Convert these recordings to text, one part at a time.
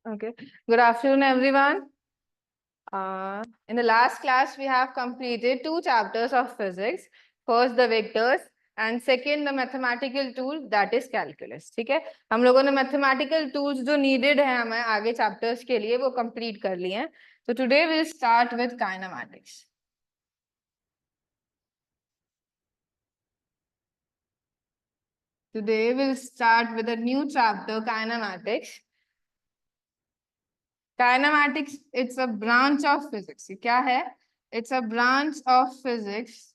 Okay. Good afternoon, everyone. In the last class, we have completed 2 chapters of physics. First, the vectors, and second, the mathematical tool, that is calculus. ठीक है, हम लोगों ने mathematical tools जो needed है हमें आगे chapters के लिए वो complete कर लिए हैं. So today we'll start with kinematics. Today we'll start with a new chapter, kinematics. Kinematics, it's a branch of physics. ये क्या है? It's a branch of physics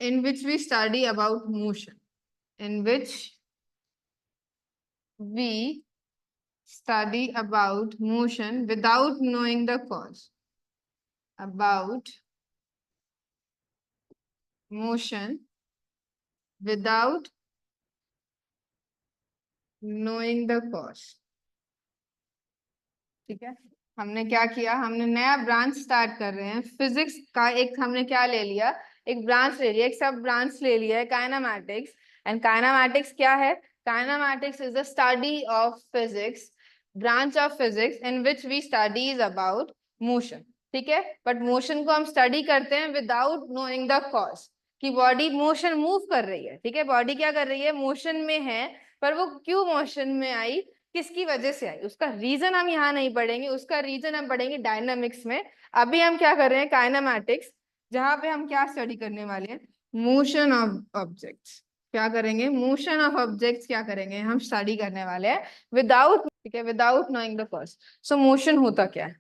in which we study about motion. In which we study about motion without knowing the cause. About motion without knowing the cause. ठीक है, हमने क्या किया, हमने नया ब्रांच स्टार्ट कर रहे हैं फिजिक्स का. एक हमने क्या ले लिया, एक ब्रांच ले लिया, एक सब ब्रांच ले लिया है, काइनेमैटिक्स. एंड काइनेमैटिक्स क्या है? Kinematics is the study of physics, branch of physics in which we studies about motion. ठीक है, बट मोशन को हम स्टडी करते हैं विदाउट नोइंग द कॉज, कि बॉडी मोशन मूव कर रही है. ठीक है, बॉडी क्या कर रही है, मोशन में है, पर वो क्यों मोशन में आई, किसकी वजह से आई, उसका रीजन हम यहाँ नहीं पढ़ेंगे, उसका रीजन हम पढ़ेंगे डायनामिक्स में. अभी हम क्या कर रहे हैं, काइनेमैटिक्स, जहां पे हम क्या स्टडी करने वाले हैं, मोशन ऑफ ऑब्जेक्ट्स. क्या करेंगे, मोशन ऑफ ऑब्जेक्ट्स क्या करेंगे, हम स्टडी करने वाले हैं विदाउट, ठीक है, without knowing the cause. So motion होता क्या है.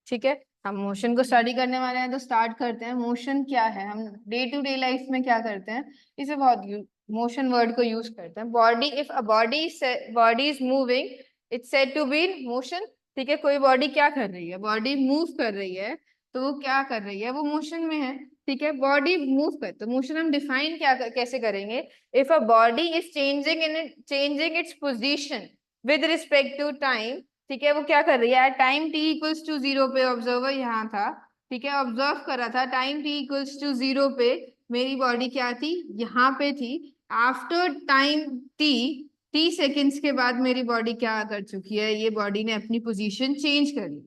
ठीक है, हम मोशन को स्टडी करने वाले हैं, तो स्टार्ट करते हैं. मोशन क्या है, हम डे टू डे लाइफ में क्या करते हैं, इसे बहुत मोशन वर्ड को यूज करते हैं. Body, if a body is moving, it's said to be in motion. ठीक है, कोई बॉडी क्या कर रही है, बॉडी मूव कर रही है, तो वो क्या कर रही है, वो मोशन में है. ठीक है, बॉडी मूव कर, तो मोशन हम डिफाइन कैसे करेंगे, if a body is changing its position with respect to time. ठीक है, वो क्या कर रही है, टाइम t इक्वल्स टू 0 पे, ऑब्जर्वर यहाँ था. ठीक है, ऑब्जर्व कर रहा था, टाइम t इक्वल्स टू 0 पे मेरी बॉडी क्या थी, यहाँ पे थी. आफ्टर टाइम t सेकेंड्स के बाद मेरी बॉडी क्या कर चुकी है, ये बॉडी ने अपनी पोजीशन चेंज कर ली.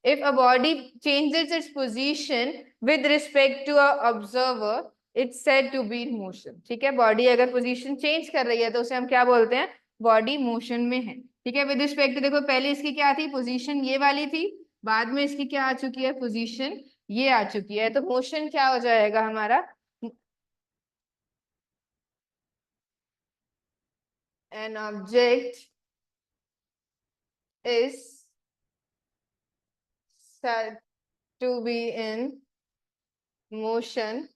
If a body changes its position with respect to a observer, it's said to be in motion. ठीक है, बॉडी अगर पोजीशन चेंज कर रही है तो उसे हम क्या बोलते हैं, बॉडी मोशन में है. ठीक है, विद रिस्पेक्ट टू, देखो पहले इसकी क्या थी, पोजीशन ये वाली थी, बाद में इसकी क्या आ चुकी है, पोजीशन ये आ चुकी है. तो मोशन क्या हो जाएगा हमारा, an object is said to be in motion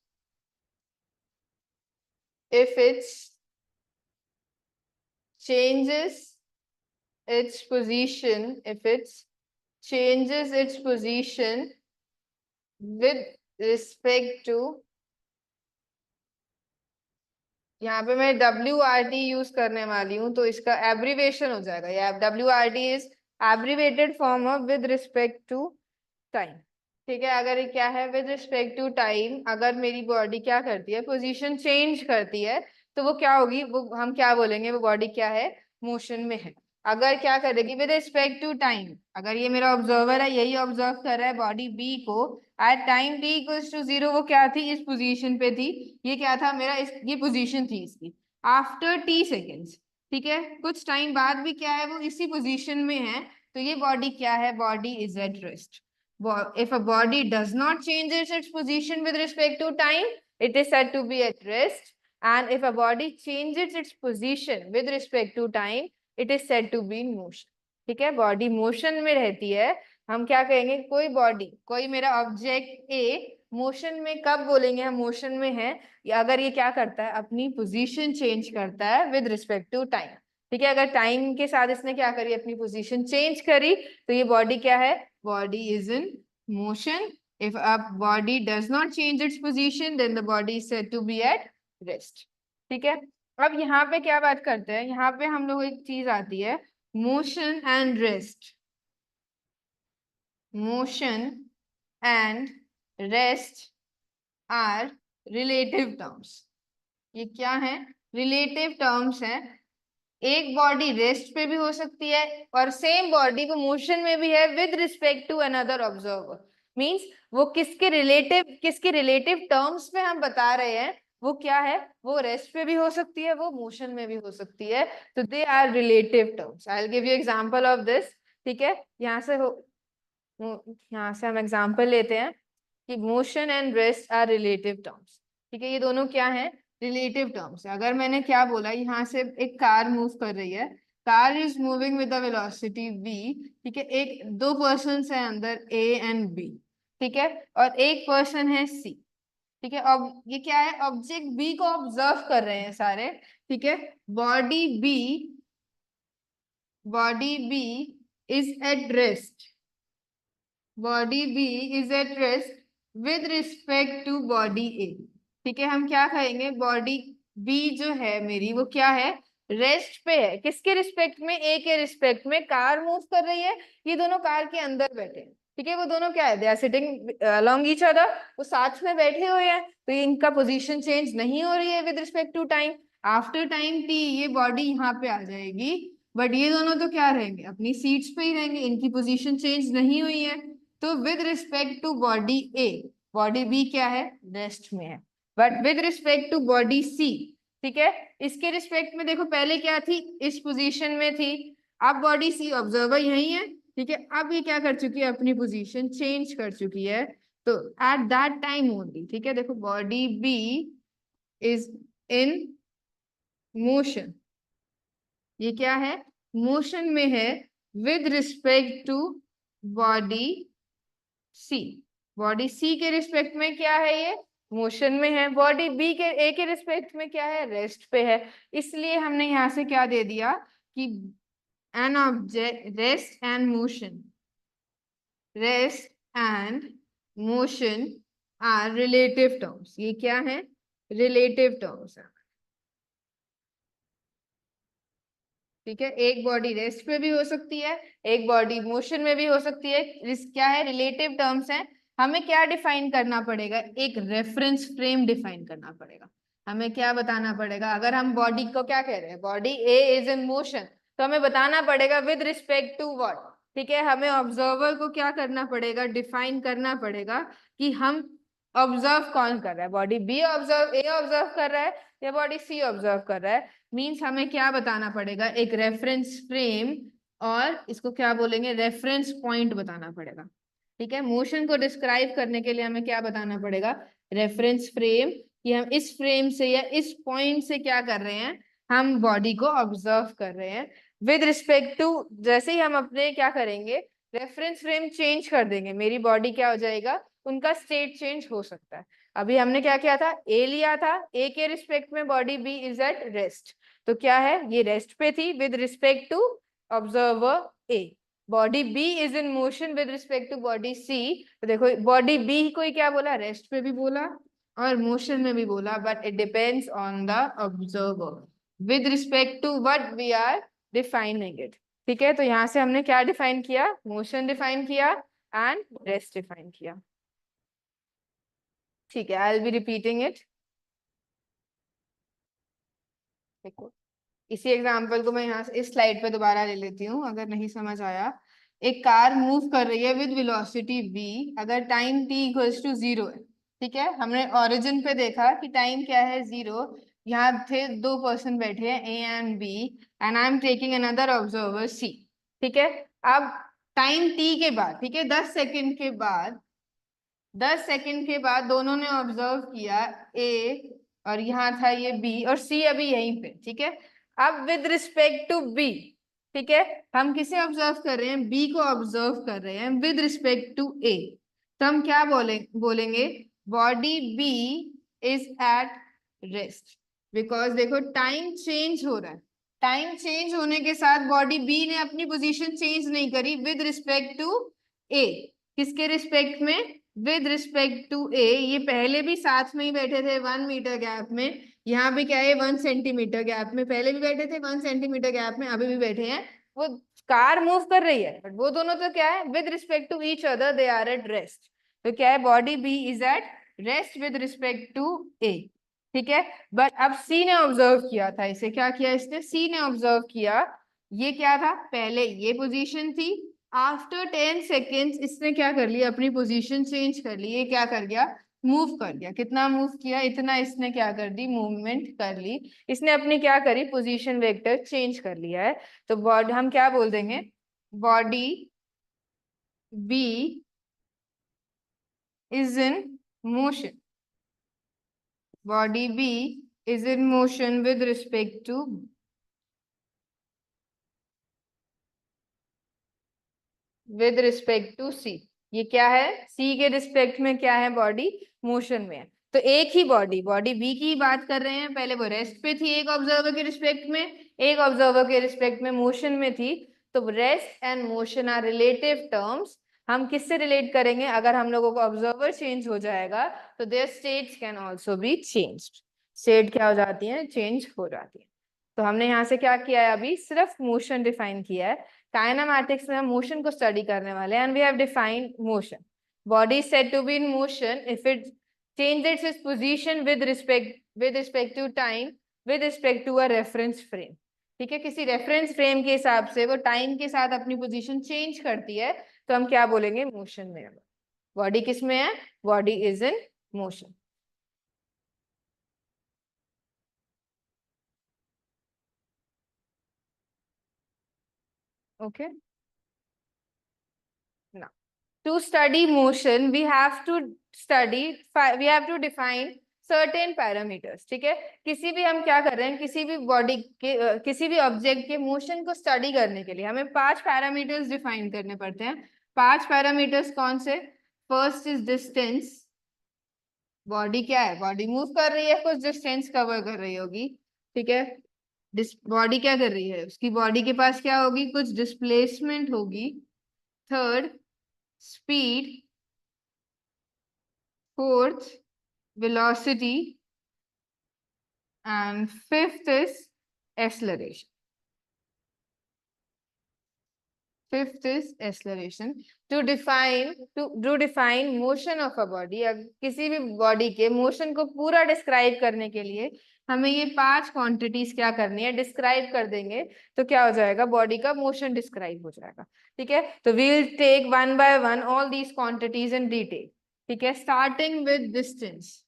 if it changes its position, if it changes its position with respect to, यहाँ पे मैं WRT यूज करने वाली हूँ, तो इसका एब्रीवेशन हो जाएगा. ये WRT is abbreviated form of with respect to time. ठीक है, अगर ये क्या है, विद रिस्पेक्ट टू टाइम, अगर मेरी बॉडी क्या करती है, पोजीशन चेंज करती है, तो वो क्या होगी, वो हम क्या बोलेंगे, वो बॉडी क्या है, मोशन में है. अगर क्या करेगी, विद रिस्पेक्ट टू टाइम, अगर ये मेरा ऑब्जर्वर है, यही ऑब्जर्व कर रहा है बॉडी बी को, at time t equals to 0, वो क्या थी, इस पोजीशन पे थी. ये क्या था मेरा, ये पोजीशन थी इसकी. आफ्टर t सेकेंड्स, ठीक है, कुछ टाइम बाद भी क्या है, वो इसी पोजीशन में है, तो ये बॉडी क्या है, body is at rest. If a body does not change its position with respect to time, it is said to be at rest. And if a body changes its position with respect to time, it is said to be in motion. ठीक है, body motion में रहती है, हम क्या कहेंगे, कोई body, कोई मेरा ऑब्जेक्ट ए मोशन में कब बोलेंगे, हम मोशन में है, या अगर ये क्या करता है, अपनी पोजीशन चेंज करता है विद रिस्पेक्ट टू टाइम. ठीक है, अगर टाइम के साथ इसने क्या करी, अपनी पोजीशन चेंज करी, तो ये बॉडी क्या है, body is in motion. If a body does not change its position, then the body is said to be at rest. ठीक है, अब यहाँ पे क्या बात करते हैं, यहाँ पे हम लोग एक चीज आती है, motion and rest. Motion and rest are relative terms. ये क्या है? रिलेटिव टर्म्स है। एक बॉडी रेस्ट पे भी हो सकती है और सेम बॉडी को मोशन में भी है with respect to another observer. Means वो किसके रिलेटिव टर्म्स में हम बता रहे हैं, वो क्या है? वो रेस्ट पे भी हो सकती है, वो मोशन में भी हो सकती है। तो they are relative terms. I will give you example of this. ठीक है, यहाँ से हम एग्जांपल लेते हैं कि motion and rest are relative terms. ठीक है, ये दोनों क्या है? रिलेटिव टर्म्स है। अगर मैंने क्या बोला, यहाँ से एक कार मूव कर रही है, car is moving with the velocity v। ठीक है, एक दो पर्सन है अंदर, a एंड b। ठीक है, और एक पर्सन है c। ठीक है, अब ये क्या है? ऑब्जेक्ट b को ऑब्जर्व कर रहे हैं सारे। ठीक है, body b body b is at rest. Body B is at rest with respect to body A. ठीक है, हम क्या कहेंगे? बॉडी बी जो है मेरी, वो क्या है? रेस्ट पे है। किसके रिस्पेक्ट में? ए के रिस्पेक्ट में। कार मूव कर रही है, ये दोनों कार के अंदर बैठे हैं। ठीक है, वो दोनों क्या है? They are sitting along each other, वो साथ में बैठे हुए हैं, तो ये इनका पोजीशन चेंज नहीं हो रही है with respect to time. After time T ये बॉडी यहाँ पे आ जाएगी, बट ये दोनों तो क्या रहेंगे? अपनी सीट्स पे ही रहेंगे, इनकी पोजीशन चेंज नहीं हुई है। तो with respect to body A, body B क्या है? रेस्ट में है। But with respect to body C, ठीक है, इसके रिस्पेक्ट में देखो, पहले क्या थी? इस पोजीशन में थी। अब बॉडी सी, ऑब्जर्वर यही है। ठीक है, अब ये क्या कर चुकी है? अपनी पोजीशन चेंज कर चुकी है। तो एट दैट टाइम ओनली, ठीक है, देखो body B is in motion. ये क्या है? मोशन में है with respect to body C. Body C के रिस्पेक्ट में क्या है? ये मोशन में है। बॉडी बी के ए के रिस्पेक्ट में क्या है? रेस्ट पे है। इसलिए हमने यहाँ से क्या दे दिया कि an object rest and motion are relative terms. ये क्या है? रिलेटिव टर्म्स है। ठीक है, एक बॉडी रेस्ट पे भी हो सकती है, एक बॉडी मोशन में भी हो सकती है। क्या है? रिलेटिव टर्म्स है। हमें क्या डिफाइन करना पड़ेगा? एक रेफरेंस फ्रेम डिफाइन करना पड़ेगा। हमें क्या बताना पड़ेगा? अगर हम बॉडी को क्या कह रहे हैं? Body A is in motion, तो हमें बताना पड़ेगा विद रिस्पेक्ट टू व्हाट। ठीक है, हमें ऑब्जर्वर को क्या करना पड़ेगा? डिफाइन करना पड़ेगा कि हम ऑब्जर्व कौन कर रहा है? बॉडी बी ऑब्जर्व, ए ऑब्जर्व कर रहा है, या बॉडी सी ऑब्जर्व कर रहा है? मीन्स हमें क्या बताना पड़ेगा? एक रेफरेंस फ्रेम, और इसको क्या बोलेंगे? रेफरेंस पॉइंट बताना पड़ेगा। ठीक है, मोशन को डिस्क्राइब करने के लिए हमें क्या बताना पड़ेगा? रेफरेंस फ्रेम, कि हम इस फ्रेम से या इस पॉइंट से क्या कर रहे हैं? हम बॉडी को ऑब्जर्व कर रहे हैं विद रिस्पेक्ट टू। जैसे ही हम अपने क्या करेंगे? रेफरेंस फ्रेम चेंज कर देंगे, मेरी बॉडी क्या हो जाएगा? उनका स्टेट चेंज हो सकता है। अभी हमने क्या किया था? ए लिया था, ए के रिस्पेक्ट में body B is at rest, तो क्या है? ये रेस्ट पे थी with respect to observer A. Body B is in motion with respect to body C, तो देखो बॉडी बी को ही क्या बोला? रेस्ट पे भी बोला और मोशन में भी बोला, but it depends on the observer with respect to what we are defining it. ठीक है, तो यहाँ से हमने क्या डिफाइन किया? मोशन डिफाइन किया एंड रेस्ट डिफाइन किया। ठीक है, I will be repeating it. देखो, इसी एग्जांपल को मैं यहाँ से इस स्लाइड पे दोबारा ले लेती हूँ, अगर नहीं समझ आया। एक कार मूव कर रही है विद वेलोसिटी v, अगर टाइम t इक्वल्स टू 0 है। ठीक है, हमने ओरिजिन पे देखा कि टाइम क्या है? 0। यहाँ थे दो पर्सन बैठे हैं, a and b, and I am taking another observer c। ठीक है, अब टाइम t के बाद, ठीक है, 10 सेकंड के बाद, 10 सेकंड के बाद दोनों ने ऑब्जर्व किया ए, और यहाँ था ये बी, और सी अभी यहीं पे। ठीक है, अब विद रिस्पेक्ट टू बी, ठीक है, हम किसे ऑब्जर्व कर रहे हैं? बी को ऑब्जर्व कर रहे हैं विद रिस्पेक्ट टू ए। तो हम क्या बोलेंगे? Body B is at rest, because देखो टाइम चेंज हो रहा है। टाइम चेंज होने के साथ बॉडी बी ने अपनी पोजीशन चेंज नहीं करी विद रिस्पेक्ट टू ए। किसके रिस्पेक्ट में? विद रिस्पेक्ट टू ए। ये पहले भी साथ में ही बैठे थे 1 मीटर गैप में, यहाँ भी क्या है? 1 सेंटीमीटर गैप में। पहले भी बैठे थे 1 सेंटीमीटर गैप में, अभी भी बैठे हैं। वो कार मूव कर रही है, बट वो दोनों तो क्या है? With respect to each other they are at rest. तो क्या है? Body B is at rest with respect to A, ठीक है। बट अब सी ने ऑब्जर्व किया था, इसे क्या किया इसने, सी ने ऑब्जर्व किया, ये क्या था, पहले ये पोजीशन थी, आफ्टर 10 सेकेंड्स इसने क्या कर लिया, अपनी पोजीशन चेंज कर ली, ये क्या कर गया, मूव कर गया, कितना मूव किया, इतना इसने क्या कर दी, मूवमेंट कर ली, इसने अपनी क्या करी, पोजीशन वेक्टर चेंज कर लिया है। तो बॉडी हम क्या बोल देंगे, body B is in motion, body B is in motion with respect to C। ये क्या है, C के रिस्पेक्ट में क्या है, बॉडी मोशन में है। तो एक ही बॉडी B की बात कर रहे हैं, पहले वो रेस्ट पे थी एक ऑब्जर्वर के रिस्पेक्ट में, एक ऑब्जर्वर के रिस्पेक्ट में मोशन में थी। तो rest and motion are relative terms. हम किससे रिलेट करेंगे, अगर हम लोगों को ऑब्जर्वर चेंज हो जाएगा तो their states can also be changed. State क्या हो जाती है, चेंज हो जाती है। तो हमने यहाँ से क्या किया है, अभी सिर्फ मोशन डिफाइन किया है। काइनेमैटिक्स में हम मोशन को स्टडी करने वाले हैं, and we have defined motion. Body is said to be in motion if it changes its position with respect to time, with respect to a reference frame। ठीक है, किसी रेफरेंस फ्रेम के हिसाब से वो टाइम के साथ अपनी पोजीशन चेंज करती है, तो हम क्या बोलेंगे, मोशन में है। बॉडी किस में है, body is in motion. Okay, now to study motion we have to define certain parameters। ठीक है, किसी भी हम क्या कर रहे हैं, किसी भी बॉडी के किसी भी ऑब्जेक्ट के मोशन को स्टडी करने के लिए हमें 5 पैरामीटर्स डिफाइन करने पड़ते हैं। 5 पैरामीटर्स कौन से, फर्स्ट इज डिस्टेंस। बॉडी क्या है, बॉडी मूव कर रही है, कुछ डिस्टेंस कवर कर रही होगी, ठीक है। बॉडी क्या कर रही है, उसकी बॉडी के पास क्या होगी, कुछ डिस्प्लेसमेंट होगी। Third, speed. Fourth, velocity, and fifth is acceleration। Fifth is acceleration to define motion of a body। किसी भी बॉडी के मोशन को पूरा डिस्क्राइब करने के लिए हमें ये 5 क्वांटिटीज क्या करनी है, डिस्क्राइब कर देंगे, तो क्या हो जाएगा, बॉडी का मोशन डिस्क्राइब हो जाएगा। ठीक है, तो we will take one by one all these quantities in detail. ठीक है, starting with distance.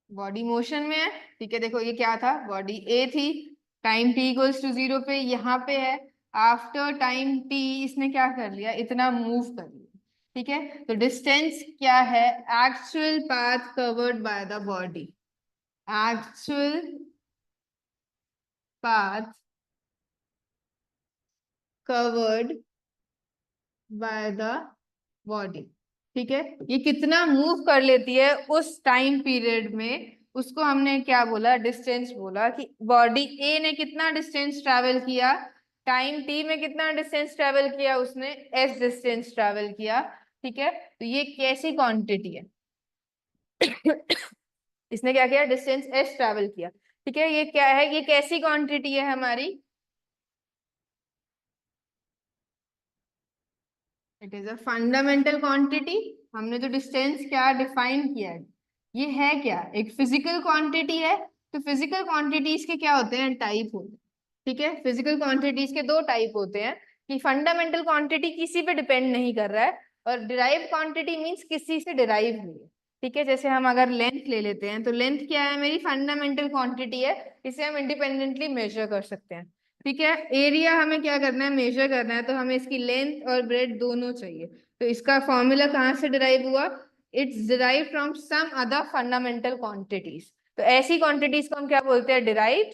Body motion में है, ठीक है, देखो ये क्या था, बॉडी ए थी, टाइम t इक्वल्स टू 0 पे यहाँ पे है, आफ्टर टाइम t इसने क्या कर लिया, इतना मूव कर लिया। ठीक है, तो डिस्टेंस क्या है, actual path covered by the body, actual path covered by the body. ठीक है, ये कितना मूव कर लेती है उस टाइम पीरियड में, उसको हमने क्या बोला, डिस्टेंस बोला। कि बॉडी ए ने कितना डिस्टेंस ट्रैवल किया, टाइम टी में कितना डिस्टेंस ट्रैवल किया उसने, एस डिस्टेंस ट्रैवल किया। ठीक है, तो ये कैसी क्वांटिटी है इसने क्या किया, डिस्टेंस एस ट्रैवल किया। ठीक है, ये क्या है, ये कैसी क्वांटिटी है हमारी, it is a fundamental quantity. हमने जो डिस्टेंस क्या डिफाइन किया है, ये है क्या, एक फिजिकल क्वांटिटी है। तो फिजिकल क्वांटिटीज के क्या होते हैं, टाइप होते हैं। ठीक है, फिजिकल क्वांटिटीज के 2 टाइप होते हैं, कि फंडामेंटल क्वांटिटी किसी पे डिपेंड नहीं कर रहा है, और डिराइव क्वांटिटी मींस किसी से डिराइव हुई है। ठीक है, जैसे हम अगर लेंथ ले लेते हैं, तो लेंथ क्या है, मेरी फंडामेंटल क्वांटिटी है, इसे हम इंडिपेंडेंटली मेजर कर सकते हैं। ठीक है, एरिया हमें क्या करना है, मेजर करना है, तो हमें इसकी लेंथ और ब्रेड दोनों चाहिए। तो इसका फॉर्मूला कहाँ से डिराइव हुआ, it's derive from some other fundamental quantities. तो ऐसी क्वांटिटीज को हम क्या बोलते हैं, डिराइव्ड,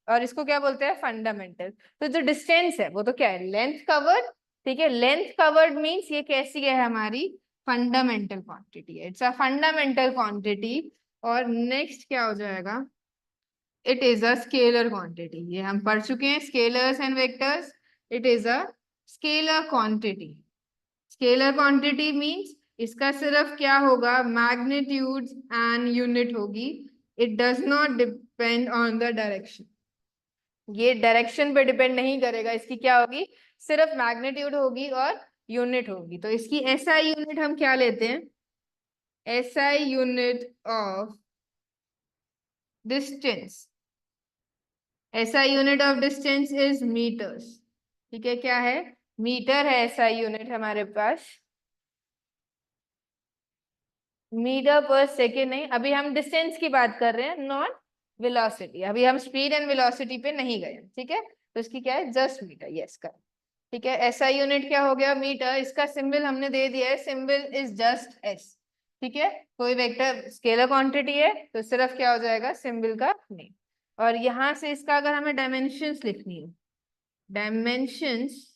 और इसको क्या बोलते हैं, फंडामेंटल। तो जो डिस्टेंस है वो तो क्या है, लेंथ कवर्ड। ठीक है, लेंथ कवर्ड मीन्स ये कैसी है हमारी, फंडामेंटल क्वांटिटी है, इट्स अ फंडामेंटल क्वांटिटी। और नेक्स्ट क्या हो जाएगा, it is a scalar quantity. ये हम पढ़ चुके हैं, scalars and vectors. It is a scalar quantity. Scalar quantity means इसका सिर्फ क्या होगा, मैग्नीट्यूड एंड यूनिट होगी, it does not depend on the direction. ये डायरेक्शन पे डिपेंड नहीं करेगा, इसकी क्या होगी, सिर्फ मैग्नीट्यूड होगी और यूनिट होगी। तो इसकी एसआई यूनिट हम क्या लेते हैं, SI unit of distance, SI unit of distance is meters। ठीक है, क्या है? मीटर है SI यूनिट हमारे पास, मीटर पर सेकेंड नहीं, अभी हम डिस्टेंस की बात कर रहे हैं, नॉट वेलोसिटी। अभी हम स्पीड एंड वेलोसिटी पे नहीं गए, ठीक है? तो इसकी क्या है? Just metre, yes correct. ठीक है, एसआई यूनिट क्या हो गया? मीटर। इसका सिंबल हमने दे दिया है, सिंबल इज जस्ट एस। ठीक है, कोई वेक्टर स्केलर क्वांटिटी है तो सिर्फ क्या हो जाएगा? सिंबल का नेम। और यहां से इसका अगर हमें डायमेंशंस लिखनी है, dimensions,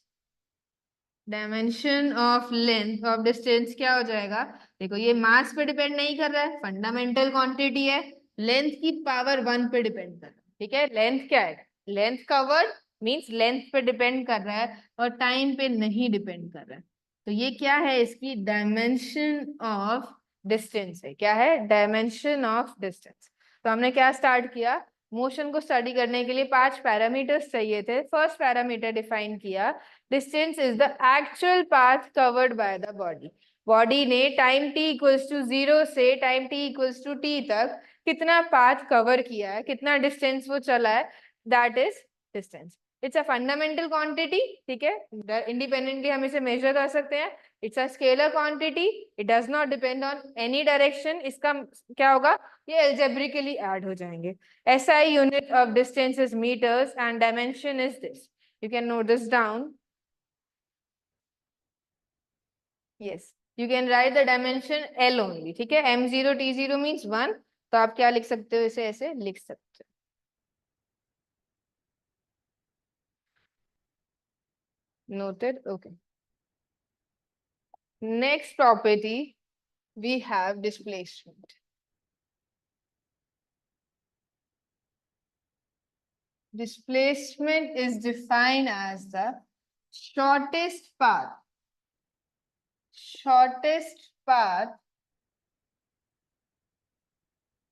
dimension of length of distance क्या हो जाएगा? देखो ये मास पे डिपेंड नहीं कर रहा है, फंडामेंटल क्वांटिटी है, लेंथ की पावर 1 पे डिपेंड कर रहा है। ठीक है, लेंथ क्या है? लेंथ कवर्ड मींस लेंथ पे डिपेंड कर रहा है और टाइम पे नहीं डिपेंड कर रहा है। तो ये क्या है? इसकी डायमेंशन ऑफ डिस्टेंस है। क्या है? Dimension of distance. तो हमने क्या स्टार्ट किया? मोशन को स्टडी करने के लिए 5 पैरामीटर्स चाहिए थे। फर्स्ट पैरामीटर डिफाइन किया, distance is the actual path covered by the body. Body ने टाइम t इक्वल्स टू 0 से time t equals to t तक कितना पाथ कवर किया है, कितना डिस्टेंस वो चला है, that is distance. It's a fundamental quantity. ठीक है, इंडिपेंडेंटली हम इसे मेजर कर सकते हैं। It's a scalar quantity, it does not depend on any direction. इसका क्या होगा? ये अलजेब्रिकली ऐड हो जाएंगे। SI unit of distance is meters and dimension is this. You can note this down. Yes, you can write the dimension L only. ठीक है, M0 T0 means 1. तो आप क्या लिख सकते हो? इसे ऐसे लिख सकते हो। Noted. Okay. Next property we have displacement. Displacement is defined as the shortest path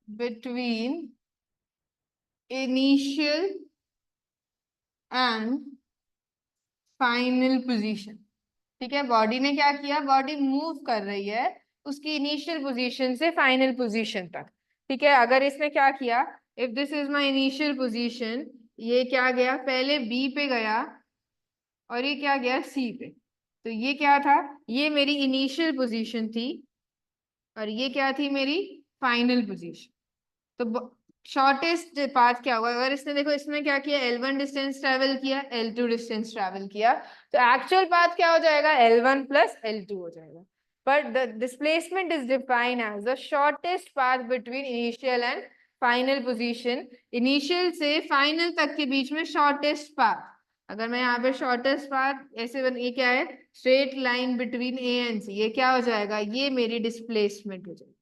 between initial and final position. ठीक है, बॉडी ने क्या किया? बॉडी मूव कर रही है उसकी इनिशियल पोजीशन से फाइनल पोजीशन तक। ठीक है, अगर इसने क्या किया, if this is my initial position, ये क्या गया? पहले बी पे गया और ये क्या गया? सी पे। तो ये क्या था? ये मेरी इनिशियल पोजीशन थी और ये क्या थी? मेरी फाइनल पोजीशन। तो शॉर्टेस्ट पाथ क्या होगा? अगर इसने, देखो इसमें क्या किया? L1 डिस्टेंस ट्रेवल किया, L2 डिस्टेंस ट्रेवल किया, तो एक्चुअल पाथ क्या हो जाएगा? L1 प्लस L2 हो जाएगा। But the displacement is defined as the shortest path between initial and final position. Initial से फाइनल तक के बीच में शॉर्टेस्ट पाथ। अगर मैं यहाँ पे शॉर्टेस्ट पाथ ऐसे ये क्या है? Straight line between A and C, ये क्या हो जाएगा? ये मेरी डिस्प्लेसमेंट हो जाएगी।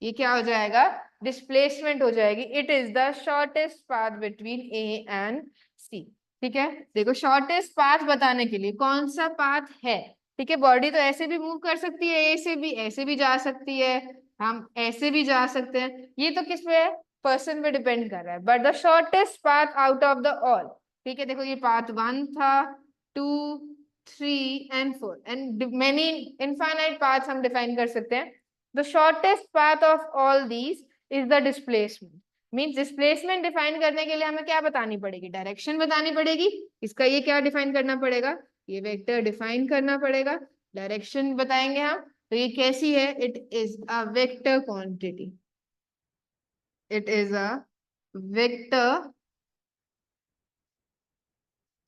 ये क्या हो जाएगा? डिस्प्लेसमेंट हो जाएगी। It is the shortest path between A and C. ठीक है, देखो शॉर्टेस्ट पाथ बताने के लिए कौन सा पाथ है? ठीक है, बॉडी तो ऐसे भी मूव कर सकती है, ए से भी, ऐसे भी जा सकती है, हम ऐसे भी जा सकते हैं। ये तो किस पे है? पर्सन पे डिपेंड कर रहा है। But the shortest path out of the all, ठीक है, देखो ये पाथ 1 था, 2, 3 and 4 and many infinite path हम डिफाइन कर सकते हैं। The shortest path of all these is the displacement. Means displacement define करने के लिए हमें क्या बतानी पड़ेगी? डायरेक्शन बतानी पड़ेगी। इसका ये क्या डिफाइन करना पड़ेगा? ये वेक्टर डिफाइन करना पड़ेगा। डायरेक्शन बताएंगे हम। तो ये कैसी है? It is a vector quantity. It is a vector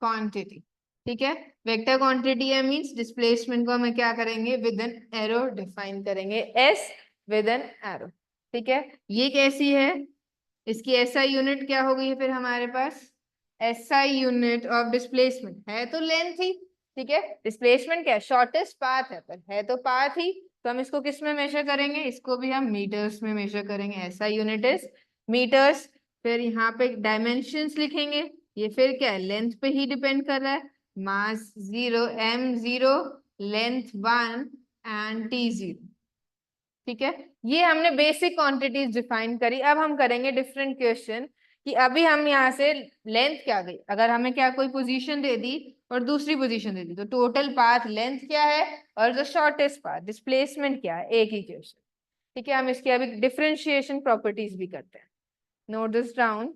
quantity. ठीक है, वेक्टर क्वांटिटी है मींस डिस्प्लेसमेंट को हमें क्या करेंगे? विद एन एरो डिफाइन करेंगे, एस विद एन एरो। ठीक है, ये कैसी है? इसकी एसआई यूनिट क्या हो गई है फिर हमारे पास? एसआई यूनिट ऑफ डिस्प्लेसमेंट है तो लेंथ ही। ठीक है, डिस्प्लेसमेंट क्या है? शॉर्टेस्ट पाथ है, पर है तो पाथ ही। तो हम इसको किस में मेजर करेंगे? इसको भी हम मीटर्स में मेजर करेंगे। SI unit is metres. फिर यहाँ पे डायमेंशंस लिखेंगे। ये फिर क्या है? लेंथ पे ही डिपेंड कर रहा है। मास 0, m0, लेंथ 1 एंड t0। ठीक है, ये हमने बेसिक क्वांटिटीज डिफाइन करी। अब हम करेंगे डिफरेंट क्वेश्चन कि अभी हम यहाँ से लेंथ क्या गई, अगर हमें क्या कोई पोजीशन दे दी और दूसरी पोजीशन दे दी, तो टोटल पाथ लेंथ क्या है और जो शॉर्टेस्ट पाथ डिस्प्लेसमेंट क्या है? एक ही क्वेश्चन। ठीक है, हम इसकी अभी डिफरेंशिएशन प्रॉपर्टीज भी करते हैं। Note this down.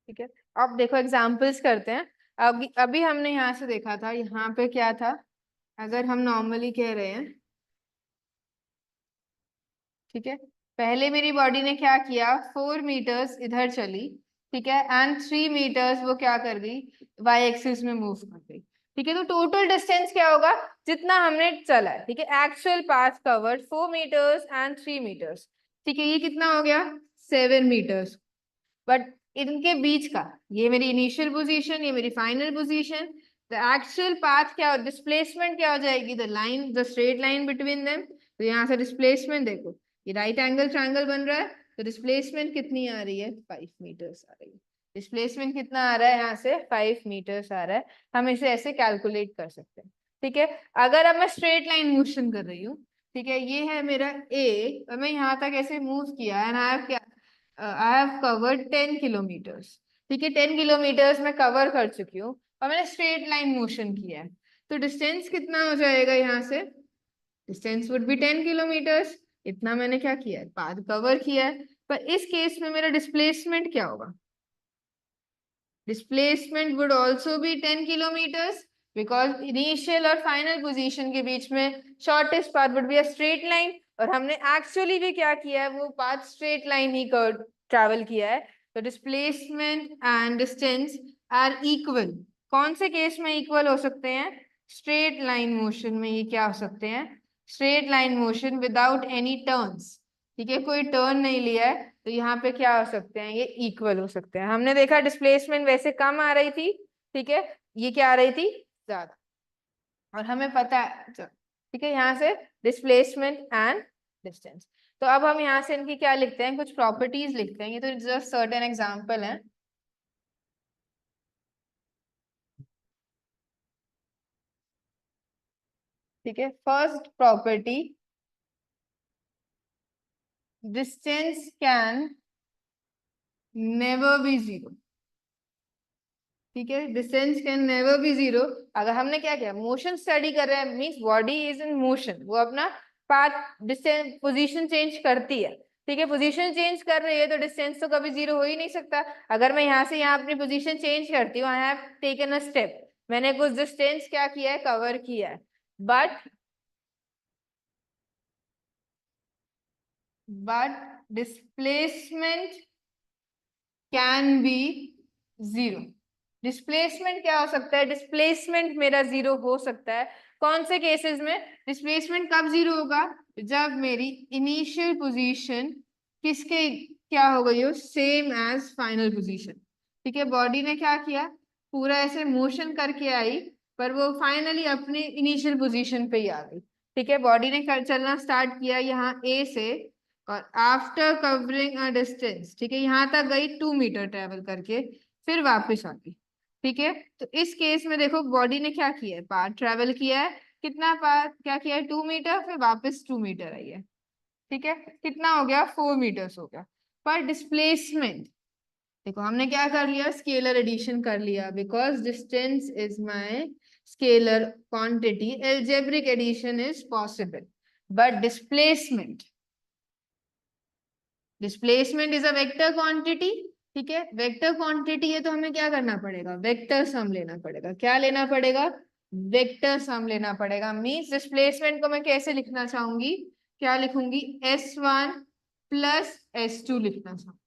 ठीक है, अब देखो एग्जांपल्स करते हैं। अभी अभी हमने यहाँ से देखा था, यहाँ पे क्या था, अगर हम नॉर्मली कह रहे हैं, ठीक है, पहले मेरी बॉडी ने क्या किया, 4 मीटर्स इधर चली, ठीक है, एंड 3 मीटर्स वो क्या कर गई, वाई एक्सिस में मूव कर गई। ठीक है, तो टोटल डिस्टेंस क्या होगा, जितना हमने चला है, ठीक है, actual path covered 4 metres and 3 metres. ठीक है, ये कितना हो गया, 7 मीटर्स। बट इनके बीच का, ये मेरी इनिशियल पोजीशन, ये मेरी final position, the actual path क्या, डिस्प्लेसमेंट क्या हो जाएगी, the line, the straight line between them. तो यहाँ से डिस्प्लेसमेंट देखो, ये राइट एंगल ट्रायंगल बन रहा है, तो डिस्प्लेसमेंट कितनी आ रही है, 5 मीटर्स आ रही है। डिस्प्लेसमेंट कितना आ रहा है, यहाँ से 5 मीटर्स आ रहा है। हम इसे ऐसे कैलकुलेट कर सकते हैं। ठीक है, अगर अब मैं स्ट्रेट लाइन मोशन कर रही हूँ, ठीक है, ये है मेरा ए, और मैं यहाँ तक ऐसे मूव किया एंड आई हैव क्या, आई हैव कवर्ड 10 किलोमीटर्स। ठीक है, 10 किलोमीटर्स मैं कवर कर चुकी हूँ और मैंने स्ट्रेट लाइन मोशन किया है। तो डिस्टेंस कितना हो जाएगा, यहाँ से डिस्टेंस वुड बी 10 किलोमीटर्स। इतना मैंने क्या किया है, पाथ कवर किया है। पर इस केस में मेरा डिस्प्लेसमेंट क्या होगा, displacement would also be 10 kilometres, because initial और फाइनल पोजीशन के बीच में shortest path would be a straight line, और हमने एक्चुअली भी क्या किया है, वो पाथ स्ट्रेट लाइन ही ट्रैवल किया है। तो displacement and distance are equal. कौन से केस में इक्वल हो सकते हैं, स्ट्रेट लाइन मोशन में ये क्या हो सकते हैं, straight line motion without any turns. ठीक है, कोई टर्न नहीं लिया है, तो यहाँ पे क्या हो सकते हैं, ये इक्वल हो सकते हैं। हमने देखा डिस्प्लेसमेंट वैसे कम आ रही थी, ठीक है, ये क्या आ रही थी, ज्यादा, और हमें पता है, ठीक है, यहाँ से डिस्प्लेसमेंट एंड डिस्टेंस। तो अब हम यहाँ से इनकी क्या लिखते हैं, कुछ प्रॉपर्टीज लिखते हैं। ये तो जस्ट सर्टेन एग्जांपल है। ठीक है, first property, distance can never B zero. ठीक है, distance can never B zero. अगर हमने क्या किया, मोशन स्टडी कर रहे हैं, means body is in motion, वो अपना पाथ डिस्टेंस पोजीशन चेंज करती है। ठीक है, पोजीशन चेंज कर रही है, तो डिस्टेंस तो कभी जीरो हो ही नहीं सकता। अगर मैं यहाँ से यहाँ अपनी पोजीशन चेंज करती हूँ, I have taken a step, मैंने कुछ डिस्टेंस क्या किया है, कवर किया है, but displacement can B zero. Displacement क्या हो सकता है, डिस्प्लेसमेंट मेरा जीरो हो सकता है कौन से केसेस में, डिस्प्लेसमेंट कब जीरो होगा, जब मेरी इनिशियल पोजीशन किसके क्या हो गई हो, सेम एज फाइनल पोजीशन। ठीक है, बॉडी ने क्या किया, पूरा ऐसे मोशन करके आई, पर वो फाइनली अपने इनिशियल पोजीशन पे ही आ गई। ठीक है, बॉडी ने चलना स्टार्ट किया यहाँ ए से, और आफ्टर कवरिंग अ डिस्टेंस, ठीक है, यहाँ तक गई 2 मीटर ट्रेवल करके, फिर वापस आ गई। ठीक है, तो इस केस में देखो बॉडी ने क्या किया है, पाथ ट्रेवल किया है, कितना पाथ क्या किया है, 2 मीटर, फिर वापस 2 मीटर आई है। ठीक है, कितना हो गया, 4 मीटर्स हो गया। पर डिस्प्लेसमेंट देखो, हमने क्या कर लिया, स्केलर एडिशन कर लिया, because distance is my scalar quantity, algebraic addition is possible. But displacement is a vector quantity. ठीक है, वेक्टर क्वांटिटी है, तो हमें क्या करना पड़ेगा, वेक्टर सम लेना पड़ेगा। क्या लेना पड़ेगा, वेक्टर सम लेना पड़ेगा। मीन्स डिस्प्लेसमेंट को मैं कैसे लिखना चाहूंगी, क्या लिखूंगी, S1 प्लस S2 लिखना चाहूंगी।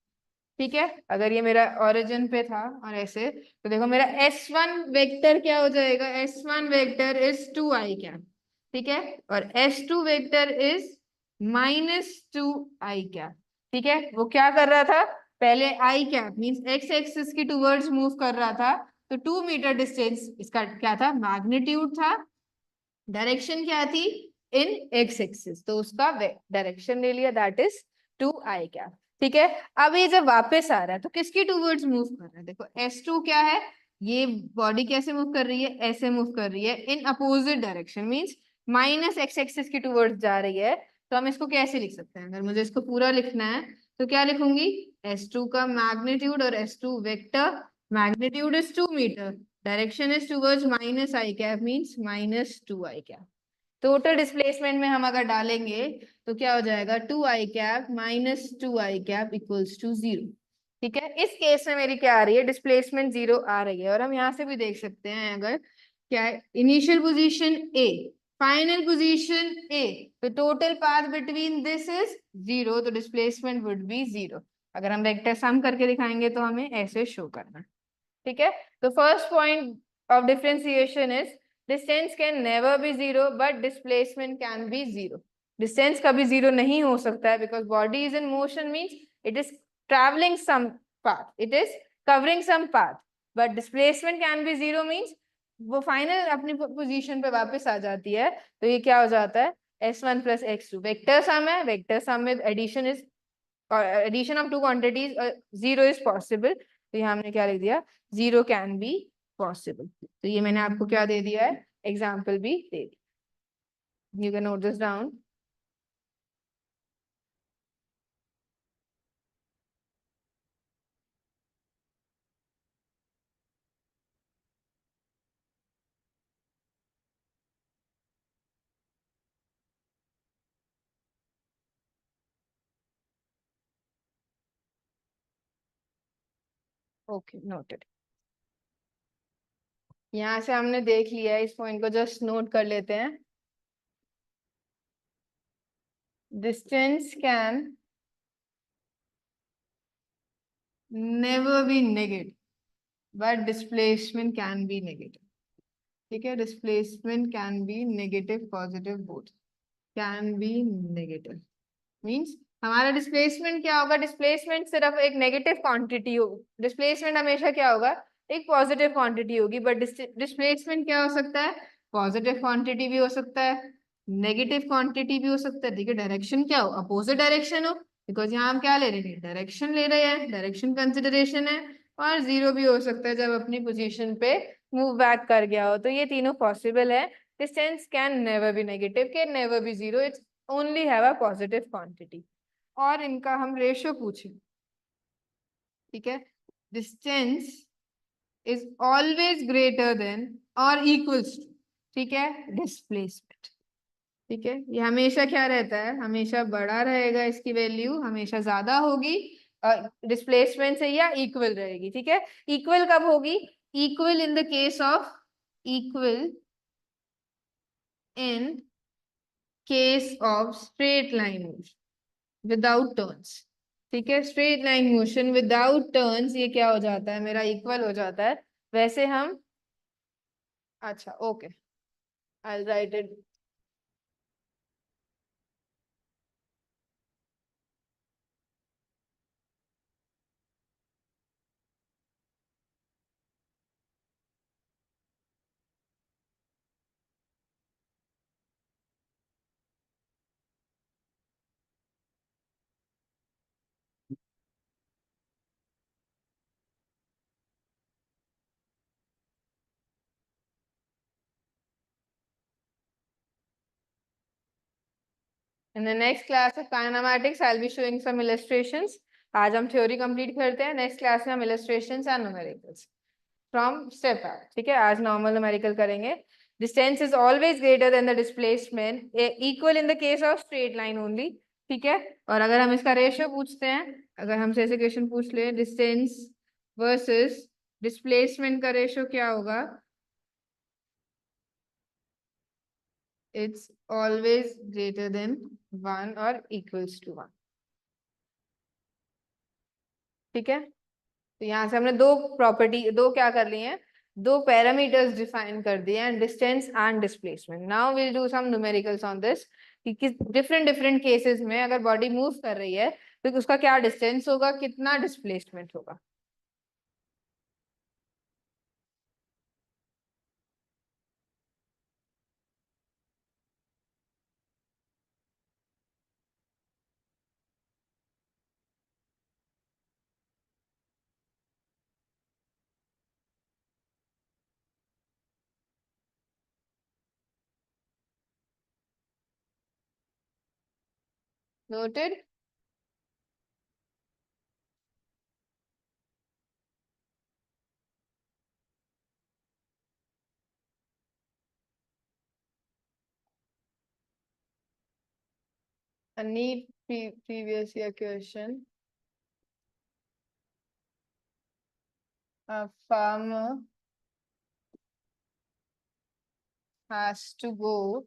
ठीक है, अगर ये मेरा ओरिजिन पे था और ऐसे, तो देखो मेरा S1 वेक्टर क्या हो जाएगा, S1 vector is 2i cap. ठीक है, और S2 vector is -2i cap. ठीक है, वो क्या कर रहा था, पहले आई कैप मीन्स एक्स एक्सिस की टूवर्ड्स मूव कर रहा था, तो 2 मीटर डिस्टेंस इसका क्या था, मैग्नीट्यूड था। डायरेक्शन क्या थी, इन एक्स एक्सिस, तो उसका डायरेक्शन ले लिया, दैट इज 2i कैप। ठीक है, अब ये जब वापस आ रहा है, तो किसकी टूवर्ड्स मूव कर रहा है, देखो S2 क्या है, ये बॉडी कैसे मूव कर रही है, ऐसे मूव कर रही है, in opposite direction, means minus x axis की टूवर्ड्स जा रही है। तो हम इसको कैसे लिख सकते हैं, अगर मुझे इसको पूरा लिखना है, तो क्या लिखूंगी, S2 का मैग्नीट्यूड और S2 vector, magnitude is 2 metre, direction is towards minus I cap, means -2 i cap. Total displacement में हम अगर डालेंगे तो क्या हो जाएगा, 2 i cap -2 i cap equals to 0। ठीक है, इस केस में मेरी क्या आ रही है, डिस्प्लेसमेंट 0 आ रही है। और हम यहाँ से भी देख सकते हैं, अगर क्या है, initial position A, final position A, तो total path between this is 0, तो डिस्प्लेसमेंट वुड बी 0। अगर हम वेक्टर सम करके दिखाएंगे तो हमें ऐसे शो करना। ठीक है, तो first point of differentiation is distance can never be 0 but displacement can be 0। Distance कभी 0 नहीं हो सकता है, because body is in motion, means it is travelling some path, it is covering some path, but displacement can be 0 means वो final अपनी position पे वापस आ जाती है। तो ये क्या हो जाता है, S1 + x2 वेक्टर सम है, वेक्टर सम में addition is, addition of two quantities, 0 is possible. तो यहाँ हमने क्या लिख दिया, 0 कैन बी पॉसिबल। तो ये मैंने आपको क्या दे दिया है, एग्जाम्पल भी दे दिया। You can note this down. Okay, noted. यहाँ से हमने देख लिया है, इस पॉइंट को जस्ट नोट कर लेते हैं। Distance can never B negative but displacement can B negative. ठीक है, displacement can B negative positive both, can be negative means हमारा डिस्प्लेसमेंट क्या होगा, डिस्प्लेसमेंट सिर्फ एक नेगेटिव क्वांटिटी हो, डिस्प्लेसमेंट हमेशा क्या होगा, एक पॉजिटिव क्वांटिटी होगी। बट डिस्प्लेसमेंट क्या हो सकता है, पॉजिटिव क्वांटिटी भी हो सकता है, नेगेटिव क्वांटिटी भी हो सकता है। देखिए डायरेक्शन क्या हो, अपोजिट डायरेक्शन हो, बिकॉज यहाँ हम क्या ले रहे हैं, डायरेक्शन ले रहे हैं, डायरेक्शन कंसिडरेशन है। और 0 भी हो सकता है जब अपनी पोजिशन पे मूव बैक कर गया हो। तो ये तीनों पॉसिबल है। Distance can never B negative, can never be 0, it's only have a positive quantity. और इनका हम रेशियो पूछें, ठीक है, distance is always greater than और इक्वल्स टू, ठीक है, डिस्प्लेसमेंट। ठीक है, ये हमेशा क्या रहता है, हमेशा बड़ा रहेगा, इसकी वैल्यू हमेशा ज्यादा होगी डिस्प्लेसमेंट से, या इक्वल रहेगी। ठीक है, इक्वल कब होगी, equal in the case of, equal in case of straight line motion without turns. ठीक है, straight line motion without turns ये क्या हो जाता है, मेरा इक्वल हो जाता है। वैसे हम, अच्छा okay, I right it. In the next class of kinematics, I'll be showing some illustrations. आज हम थ्योरी कंप्लीट करते हैं, नेक्स्ट क्लास में हम illustrations and numericals from step back। ठीक है, आज नॉर्मल न्यूमेरिकल करेंगे। Distance is always greater than the displacement, equal in the case of straight line only. ठीक है, और अगर हम इसका रेशियो पूछते हैं, अगर हमसे ऐसे क्वेश्चन पूछ ले, डिस्टेंस वर्सेस डिस्प्लेसमेंट का रेशियो क्या होगा, इट्स ऑलवेज ग्रेटर देन 1 और इक्वल्स टू 1। ठीक है, तो यहाँ से हमने दो प्रॉपर्टी, दो क्या कर लिए हैं, दो पैरामीटर्स डिफाइन कर दिए हैं, distance and displacement. Now will do some numericals on this, कि किस डिफरेंट डिफरेंट केसेस में अगर बॉडी मूव कर रही है तो उसका क्या डिस्टेंस होगा, कितना डिस्प्लेसमेंट होगा। Noted. A neat previous year question. A farmer has to go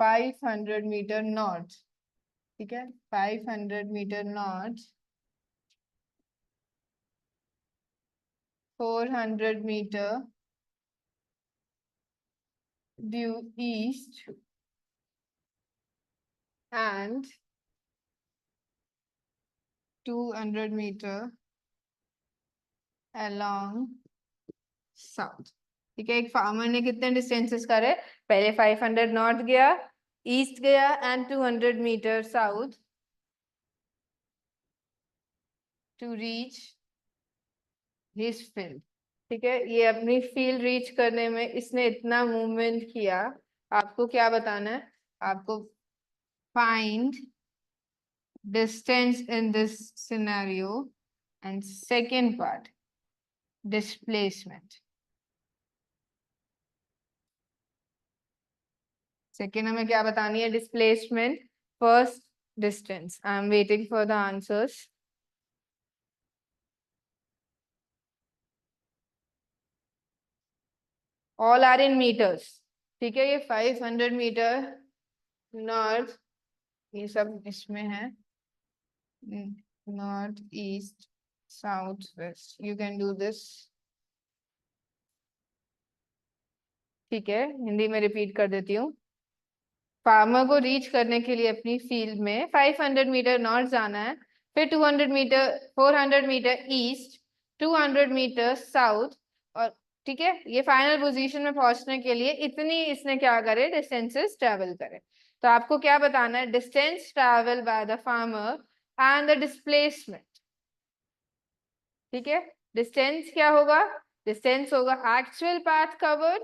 500 meter north. ठीक है, 500 meter north, 400 meter due east, and 200 meter along south. ठीक है, एक फार्मर ने कितने डिस्टेंसेस करे, पहले 500 नॉर्थ गया, ईस्ट गया and 200 metre south to reach his field. ठीक है, ये अपनी फील्ड रीच करने में इसने इतना मूवमेंट किया. आपको क्या बताना है, आपको find distance in this scenario and second part displacement. Second हमें क्या बतानी है, displacement. First distance. I am waiting for the answers. All are in metres. ठीक है, ये 500 मीटर नॉर्थ, ये सब इसमें है, north east south west. You can do this. ठीक है, हिंदी में रिपीट कर देती हूँ. फार्मर को रीच करने के लिए अपनी फील्ड में 500 मीटर नॉर्थ जाना है, फिर 200 metre, 400 metre east, 200 metre south. और ठीक है, ये फाइनल पोजीशन में पहुंचने के लिए इतनी इसने क्या करे, डिस्टेंसेस ट्रेवल करे. तो आपको क्या बताना है, distance travel by the farmer and the displacement. ठीक है, डिस्टेंस क्या होगा, डिस्टेंस होगा actual path covered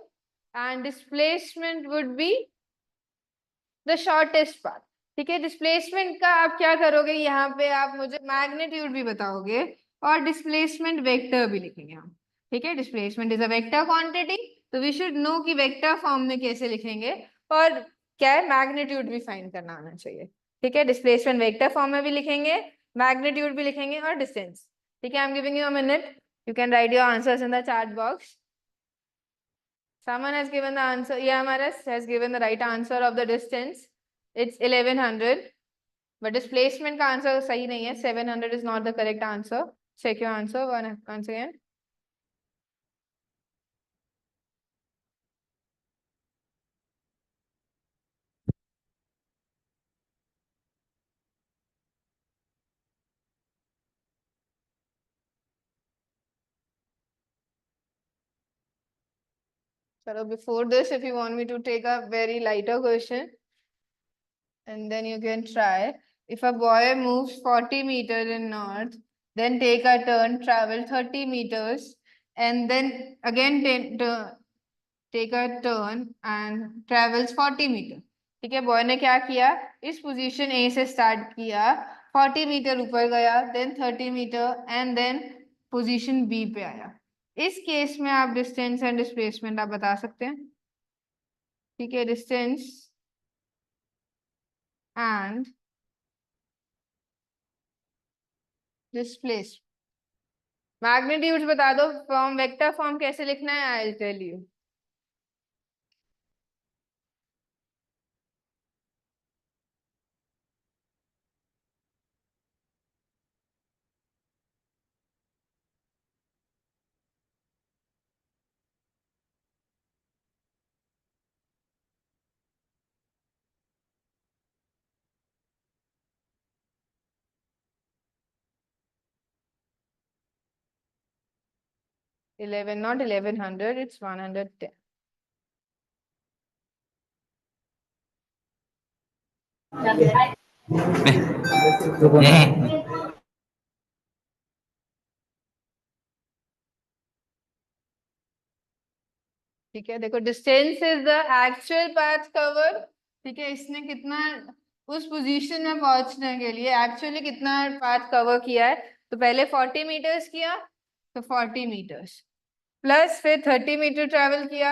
and displacement would be the shortest path. ठीक है, डिस्प्लेसमेंट का आप क्या करोगे, यहाँ पे आप मुझे मैग्नीट्यूड भी बताओगे और डिस्प्लेसमेंट वेक्टर भी लिखेंगे हम. ठीक है, displacement is a vector quantity, तो वी शुड नो कि वेक्टर फॉर्म में कैसे लिखेंगे और क्या है, मैग्नीट्यूड भी फाइंड करना आना चाहिए. ठीक है, डिस्प्लेसमेंट वेक्टर फॉर्म में भी लिखेंगे, मैग्नीट्यूड भी लिखेंगे और डिस्टेंस. ठीक है, I am giving you a minute, you can write your answers in the chat box. Someone has given the answer. EMRS has given the right answer of the distance. It's 1100. But displacement का answer सही नहीं है. 700 is not the correct answer. Check your answer once again. So before this, if you want me to take a very lighter question, and then you can try. If a boy moves 40 meters in north, then take a turn, travel 30 meters, and then again take a turn and travels 40 meters. ठीक है, boy ने क्या किया, इस position A से start किया, 40 metre ऊपर गया, then 30 metre and then position B पे आया. इस केस में आप डिस्टेंस एंड डिस्प्लेसमेंट आप बता सकते हैं. ठीक है, डिस्टेंस एंड डिस्प्लेस. मैग्नीट्यूड्स बता दो, फॉर्म वेक्टर फॉर्म कैसे लिखना है, I will tell you. Not 1100, it's 110. ठीक है, देखो distance is the actual path cover. ठीक है, इसने कितना उस पोजीशन में पहुंचने के लिए एक्चुअली कितना पाथ कवर किया है, तो पहले 40 मीटर्स किया, तो 40 मीटर्स प्लस फिर 30 मीटर ट्रेवल किया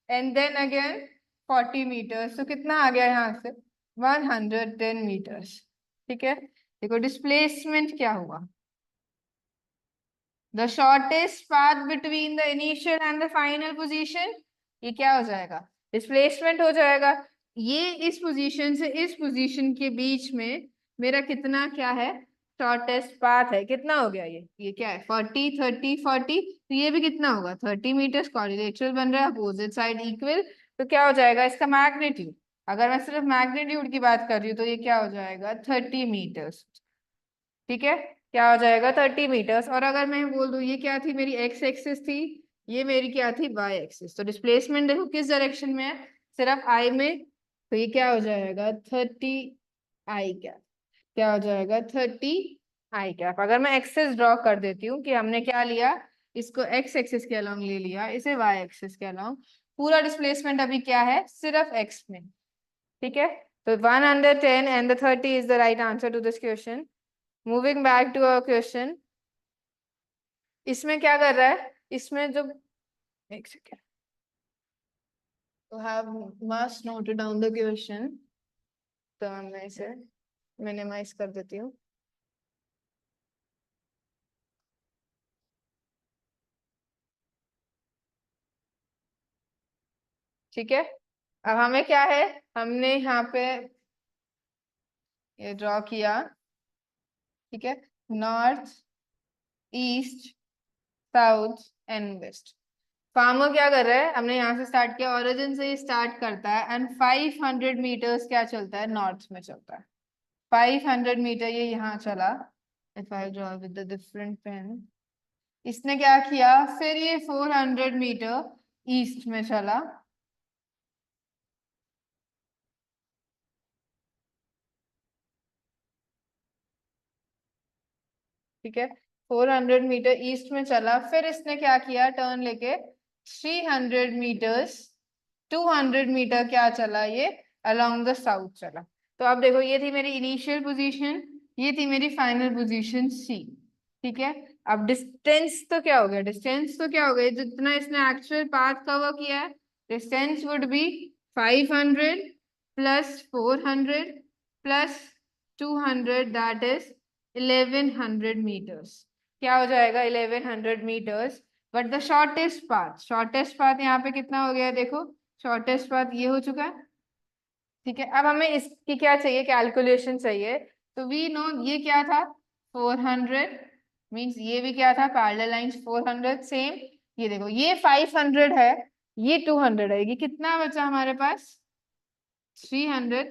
एंड देन अगेन 40 मीटर्स, तो कितना आ गया यहाँ से 110 मीटर्स। ठीक है, देखो डिस्प्लेसमेंट क्या हुआ, the shortest path between the initial and the final position, ये क्या हो जाएगा, डिस्प्लेसमेंट हो जाएगा। ये इस पोजीशन से इस पोजीशन के बीच में मेरा कितना क्या है, शॉर्टेस्ट पाथ है, कितना हो गया ये क्या है 40 30 40, तो ये भी कितना होगा 30 मीटर्स, क्वाड्रिलेटरल बन रहा है, अपोजिट साइड इक्वल, तो क्या हो जाएगा इसका मैग्नीट्यूड, अगर मैं सिर्फ मैग्नीट्यूड की बात कर रही हूँ तो ये क्या हो जाएगा 30 मीटर्स। ठीक है, क्या हो जाएगा 30 मीटर्स। और अगर मैं बोल दूं ये क्या थी, मेरी एक्स एक्सिस थी, ये मेरी क्या थी वाई एक्सिस, तो डिस्प्लेसमेंट देखो किस डायरेक्शन में है, सिर्फ आई में, तो ये क्या हो जाएगा 30 आई कैप, क्या हो जाएगा 30 आई कैप। अगर मैं एक्सिस ड्रॉ कर देती हूँ कि हमने क्या लिया, इसको एक्स एक्सिस के अलोंग ले लिया, इसे वाई एक्सिस के अलोंग, पूरा डिस्प्लेसमेंट अभी क्या है सिर्फ एक्स में। ठीक है, तो 110 and the 30 is the right answer to this question. Moving back to our question, इसमें क्या कर रहा है, इसमें जो, एक सेकेंड, तो have must note down the question, तो मैं इसे मिनिमाइज कर देती हूँ। ठीक है, अब हमें क्या है, हमने यहाँ पे ये ड्रॉ किया, ठीक है, north east south and west. Farmer क्या कर रहा है, हमने यहाँ से स्टार्ट किया, ओरिजिन से ही स्टार्ट करता है एंड 500 मीटर्स क्या चलता है, नॉर्थ में चलता है, 500 मीटर ये यहाँ चला, if I draw with the different pen, इसने क्या किया, फिर ये 400 मीटर ईस्ट में चला, ठीक है, 400 मीटर ईस्ट में चला, फिर इसने क्या किया, टर्न लेके 300 मीटर्स, 200 मीटर क्या चला ये अलोंग द साउथ चला। तो अब देखो ये थी मेरी इनिशियल पोजीशन, ये थी मेरी फाइनल पोजीशन सी। ठीक है, अब डिस्टेंस तो क्या हो गया, डिस्टेंस तो क्या हो गया, जितना इसने एक्चुअल पाथ कवर किया है, distance would be 500 plus 400 plus 200, that is 1100 metres. क्या हो जाएगा 1100 metres, but the shortest path यहाँ पे कितना हो गया देखो, शॉर्टेस्ट पाथ ये हो चुका है। ठीक है, अब हमें इसकी क्या चाहिए, कैलकुलेशन चाहिए, तो वी नो ये क्या था 400, मींस ये भी क्या था पैरेलल लाइंस 400 सेम, ये देखो ये 500 है, ये 200 है, ये कितना बचा हमारे पास 300।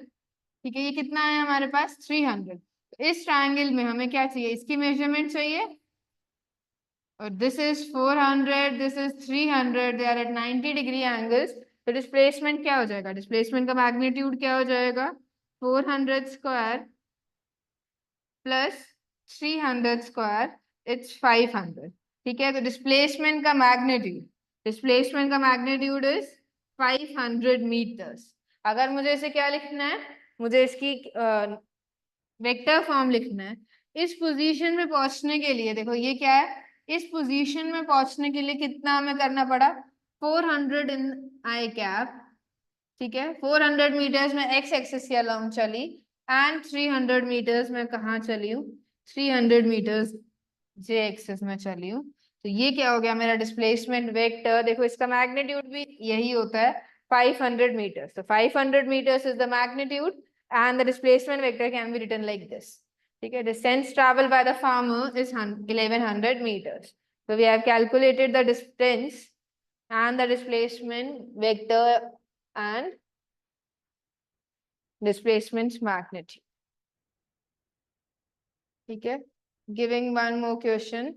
ठीक है, ये कितना है हमारे पास 300। इस ट्रायंगल में हमें क्या चाहिए, इसकी मेजरमेंट चाहिए, और this is 400, this is 300, they are at 90 degree angles, तो डिस्प्लेसमेंट क्या हो जाएगा, डिस्प्लेसमेंट का मैग्नीट्यूड क्या हो जाएगा 400 स्क्वायर प्लस 300 स्क्वायर, इट्स 500। ठीक है, तो डिस्प्लेसमेंट का मैग्नीट्यूड इज 500 मीटर्स। अगर मुझे इसे क्या लिखना है, मुझे इसकी वेक्टर फॉर्म लिखना है, इस पोजीशन में पहुंचने के लिए देखो ये क्या है, इस पोजीशन में पहुंचने के लिए कितना हमें करना पड़ा, 400 इन आई कैप। ठीक है, 400 मीटर्स में एक्स एक्सिस के अलोंग चली, एंड 300 मीटर्स में कहाँ चली हूँ, 300 मीटर्स जे एक्सिस में चली हूँ। तो ये क्या हो गया मेरा डिस्प्लेसमेंट वेक्टर, देखो इसका मैग्नीट्यूड भी यही होता है 500 मीटर्स, तो 500 meters is the magnitude and the displacement vector can be written like this. ठीक है, distance traveled by the farmer is 1100 meters. So we have calculated the distance and the displacement vector and displacement magnitude. ठीक है, giving one more question.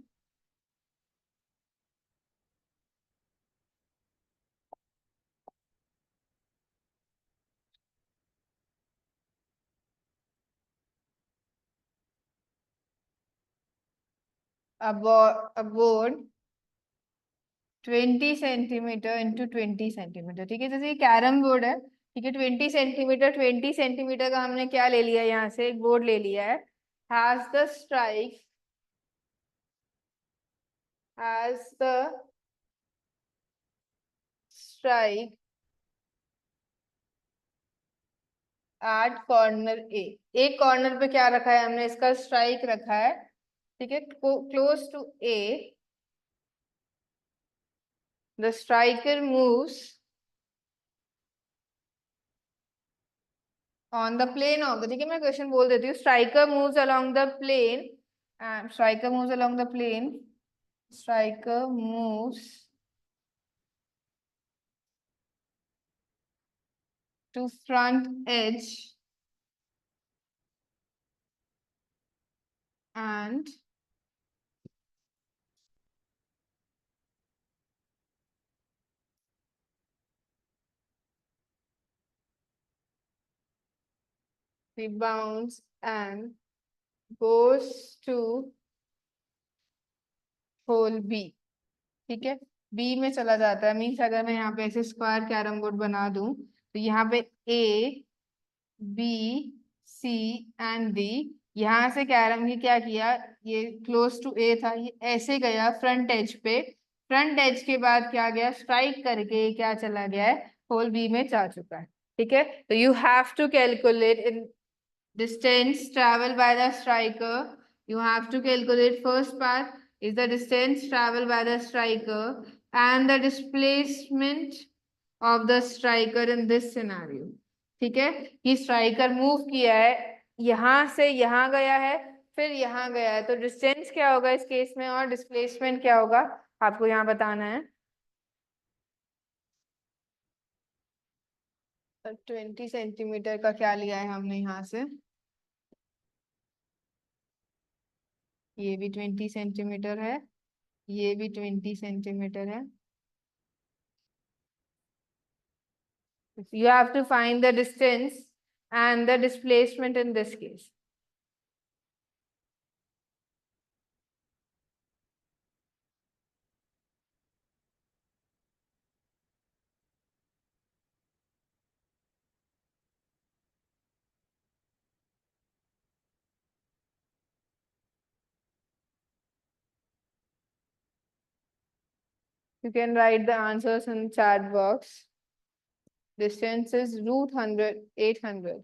A board 20 centimetre into 20 centimetre, ठीक है, जैसे ये carrom board है, ठीक है, 20 centimetre का हमने क्या ले लिया, यहाँ से एक बोर्ड ले लिया है, has the strike at corner A, एक कॉर्नर पे क्या रखा है हमने, इसका स्ट्राइक रखा है, ठीक है, close to a the striker moves on the plane of the, ठीक है मैं क्वेश्चन बोल देती हूँ, striker moves along the plane, striker moves along the plane, striker moves to front edge and rebounds and goes to hole B, ठीक है, B में चला जाता है, मीन्स अगर मैं यहाँ पे ऐसे स्क्वायर कैरम बोर्ड बना दूं तो यहाँ पे A B C and D, यहाँ से कैरम ने क्या किया, ये क्लोज टू ए था, ये ऐसे गया फ्रंट एज पे, फ्रंट एज के बाद क्या गया, स्ट्राइक करके क्या चला गया है, होल बी में जा चुका है, ठीक है। तो you have to calculate in distance traveled by the striker. You have to calculate first part is the distance traveled by the striker and the displacement of the striker in this scenario. ठीक है, कि striker move किया है, यहां से यहां गया है, फिर यहां गया है, तो डिस्टेंस क्या होगा इस केस में और डिस्प्लेसमेंट क्या होगा आपको यहाँ बताना है। 20 सेंटीमीटर का क्या लिया है हमने यहाँ से, ये भी 20 सेंटीमीटर है, ये भी 20 सेंटीमीटर है। You have to find the distance and the displacement in this case. You can write the answers in chat box. Distance is root 100, 800.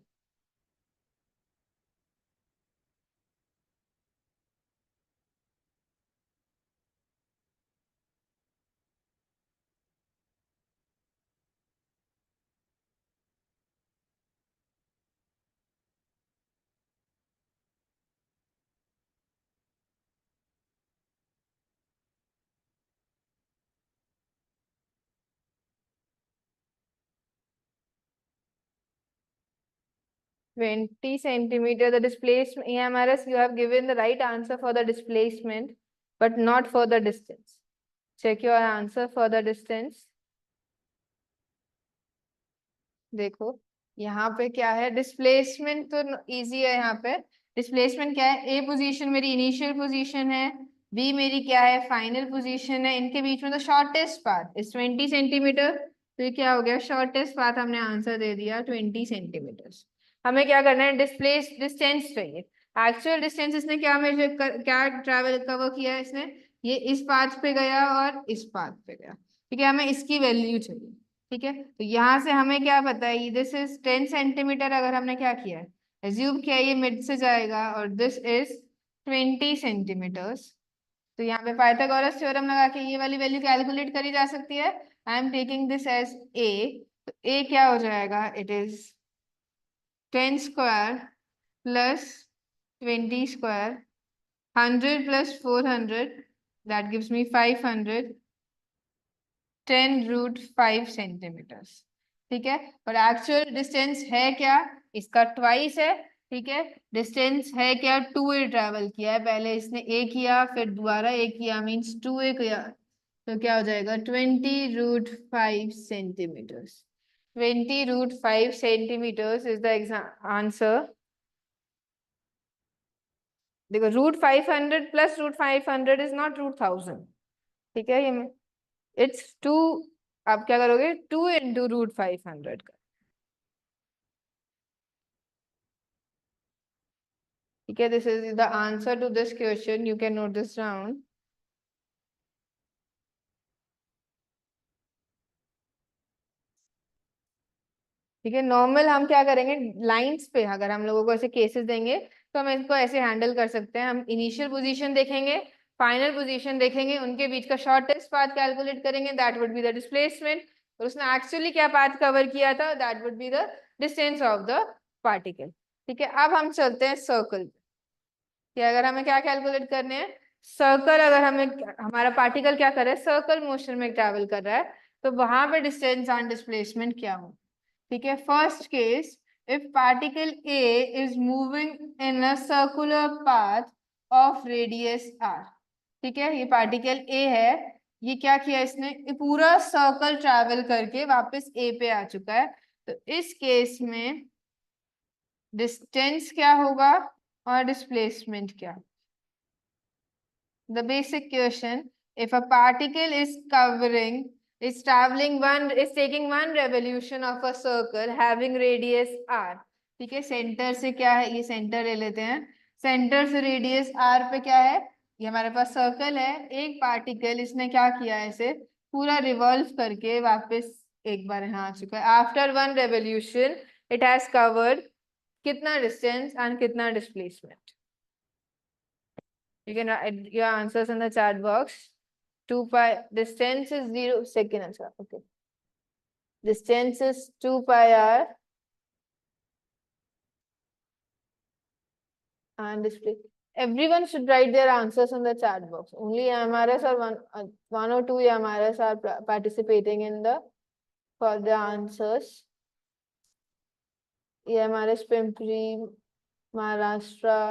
Twenty centimeter, the displacement, EMRS, you have given the right answer for the displacement, but not for the distance. Check your answer for the distance. देखो यहाँ पे क्या है, displacement तो easy है, यहाँ पे displacement क्या है, ए पोजीशन मेरी इनिशियल पोजीशन है, बी मेरी क्या है फाइनल पोजीशन है, इनके बीच में तो शॉर्टेस्ट पाथ इज 20 सेंटीमीटर, तो ये क्या हो गया, शॉर्टेस्ट पाथ हमने आंसर दे दिया 20 सेंटीमीटर। हमें क्या करना है, डिस्प्लेस डिस्टेंस चाहिए, एक्चुअल डिस्टेंस इसने क्या मेजर क्या ट्रैवल कवर किया है इसने, ये इस पाथ पे गया और इस पाथ पे गया, ठीक है, हमें इसकी वैल्यू चाहिए, ठीक है। तो यहाँ से हमें क्या पता है, दिस इज 10 सेंटीमीटर, अगर हमने क्या किया है, एज्यूम किया ये मिड से जाएगा, और दिस इज 20 सेंटीमीटर्स, तो यहाँ पे पाइथागोरस थ्योरम लगा के ये वाली वैल्यू कैलकुलेट करी जा सकती है। I am taking this edge A, तो ए क्या हो जाएगा, it is 10 square plus 20 square, 100 plus 400, that gives me 500, 10√5 centimetre, ठीक है। और एक्चुअल डिस्टेंस है क्या, इसका ट्वाइस है, ठीक है, डिस्टेंस है क्या, 2a ट्रेवल किया है, पहले इसने a किया फिर दोबारा a किया, मीन्स 2a किया, तो क्या हो जाएगा 20√5 centimetre, 20√5 centimetre is the answer. देखो √500 प्लस √500 इज नॉट √1000, ठीक है, ये इट्स 2, आप क्या करोगे 2 इंटू √500 का, ठीक है, this is the answer to this question, you can note this down. ठीक है, नॉर्मल हम क्या करेंगे, लाइंस पे अगर हम लोगों को ऐसे केसेस देंगे तो हम इसको ऐसे हैंडल कर सकते हैं। हम इनिशियल पोजीशन देखेंगे, फाइनल पोजीशन देखेंगे, उनके बीच का शॉर्टेस्ट पाथ कैलकुलेट करेंगे, that would be the displacement. और उसने एक्चुअली क्या पाथ कवर किया था, that would be the distance of the particle. ठीक है, अब हम चलते हैं सर्कल कि अगर हमें क्या कैलकुलेट करने हैं, सर्कल अगर हमें, हमारा पार्टिकल क्या कर रहा है, सर्कल मोशन में ट्रैवल कर रहा है, तो वहां पे डिस्टेंस एंड डिस्प्लेसमेंट क्या हो। ठीक है, first case, if particle A is moving in a circular path of radius R. ठीक है, ये पार्टिकल ए है, ये क्या किया इसने, ये पूरा सर्कल ट्रैवल करके वापस ए पे आ चुका है। तो इस केस में डिस्टेंस क्या होगा और डिस्प्लेसमेंट क्या। The basic question, if a particle is taking one revolution of a circle having radius r। ठीक है, सेंटर से क्या है, ये सेंटर ले लेते हैं, सेंटर से रेडियस r पे क्या है, ये हमारे पास सर्कल है, एक पार्टिकल इसने क्या किया है, इसे पूरा रिवॉल्व करके वापस एक बार यहाँ आ चुका है। After one revolution it has covered कितना डिस्टेंस एंड कितना displacement. You can write your answers in the chat box. 2 pi, distance is 0, second answer, okay. Distance is 2 pi r and display. Everyone should write their answers in the chat box. Only MRS or one or two MRS are participating in the for the answers. MRS Pimpri, Maharashtra.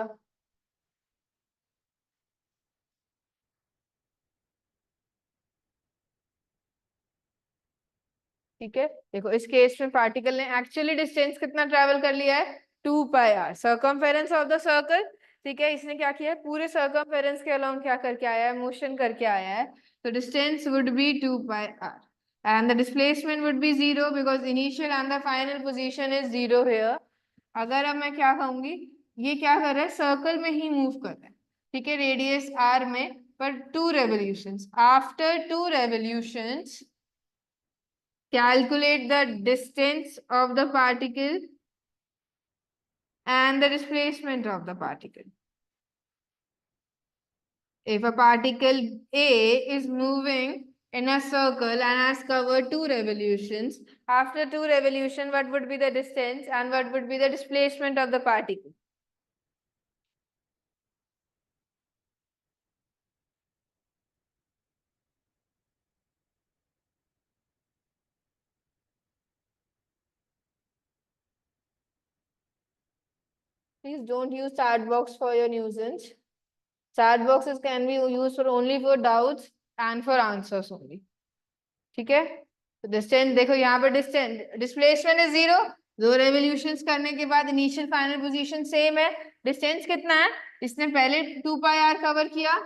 ठीक है, देखो इस case में particle ने actually distance कितना travel कर लिया है, 2 pi R, circumference of the circle. ठीक है, इसने क्या किया है, पूरे सर्कमफेरेंस के अलोंग क्या करके आया है, मोशन करके आया है। तो distance would be 2 pi R and the displacement would be 0 because initial and the final position is 0 here. अगर अब मैं क्या कहूंगी, ये क्या कर रहा है, सर्कल में ही मूव कर रहा है। ठीक है, रेडियस आर में, पर 2 revolutions, after 2 revolutions calculate the distance of the particle and the displacement of the particle. If a particle A is moving in a circle and has covered 2 revolutions, after 2 revolutions, what would be the distance and what would be the displacement of the particle? Please don't use chat box for your nuisance. Chat boxes can be used for only for doubts and for answers only. ठीक है, तो distance देखो यहाँ पर, distance displacement is 0, 2 revolutions करने के बाद initial final position same है। डिस्टेंस कितना है, इसने पहले 2 पाई आर कवर किया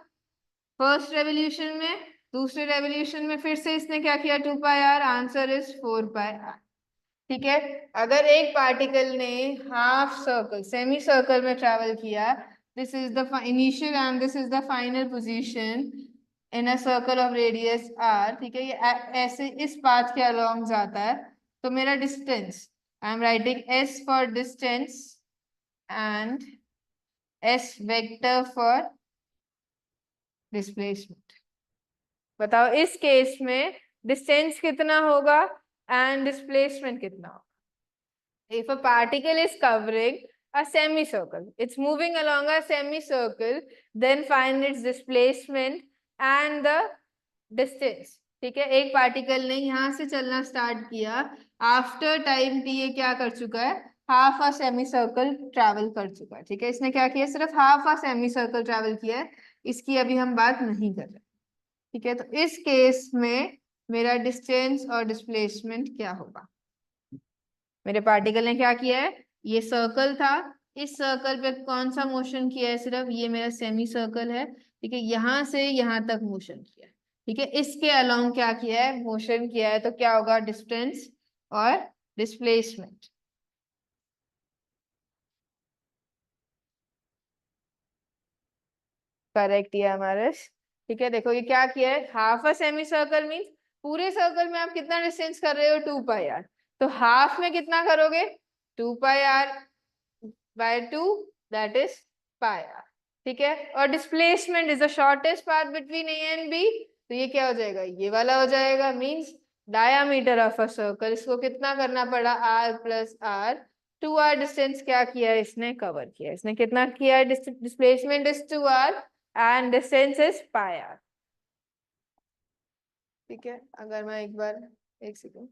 फर्स्ट रेवोल्यूशन में, दूसरे रेवोल्यूशन में फिर से इसने क्या किया, 2 pi R, answer is 4 pi R. ठीक है, अगर एक पार्टिकल ने हाफ सर्कल, सेमी सर्कल में ट्रेवल किया, this is the initial and this is the final position in a circle of radius R. ठीक है, ये ऐसे इस पाथ के अलोंग जाता है, तो मेरा distance, I am writing S for distance and S vector for displacement. बताओ इस केस में डिस्टेंस कितना होगा एंड डिस्प्लेसमेंट कितना होगा। If a particle is covering a semicircle, it's moving along a semicircle, then find its displacement and the distance. ठीक है, एक पार्टिकल ने यहाँ से चलना स्टार्ट किया, आफ्टर टाइम टी ये क्या कर चुका है, हाफ आ सेमी सर्कल ट्रैवल कर चुका है। ठीक है, इसने क्या किया, सिर्फ हाफ आ सेमी सर्कल ट्रैवल किया है, इसकी अभी हम बात नहीं कर रहे। ठीक है, तो इस केस में मेरा डिस्टेंस और डिस्प्लेसमेंट क्या होगा। मेरे पार्टिकल ने क्या किया है, ये सर्कल था, इस सर्कल पे कौन सा मोशन किया है, सिर्फ ये मेरा सेमी सर्कल है। ठीक है, यहां से यहां तक मोशन किया है। ठीक है, इसके अलोंग क्या किया है, मोशन किया है, तो क्या होगा, डिस्टेंस और डिस्प्लेसमेंट। करेक्ट ये हमारे। ठीक है, देखो ये क्या किया है, half a semi circle means पूरे सर्कल में आप कितना डिस्टेंस कर रहे हो, 2 पाई आर। तो हाफ में कितना करोगे, 2 pi r/2, that is pi r। ठीक है, और displacement is the shortest path between A and B, तो ये क्या हो जाएगा, ये वाला हो जाएगा। Means diameter of a circle, इसको कितना करना पड़ा, r+r, 2r डिस्टेंस क्या किया है इसने, कवर किया। इसने कितना किया है, displacement is 2r and distance is pi r। ठीक है, अगर मैं एक बार, एक सेकेंड,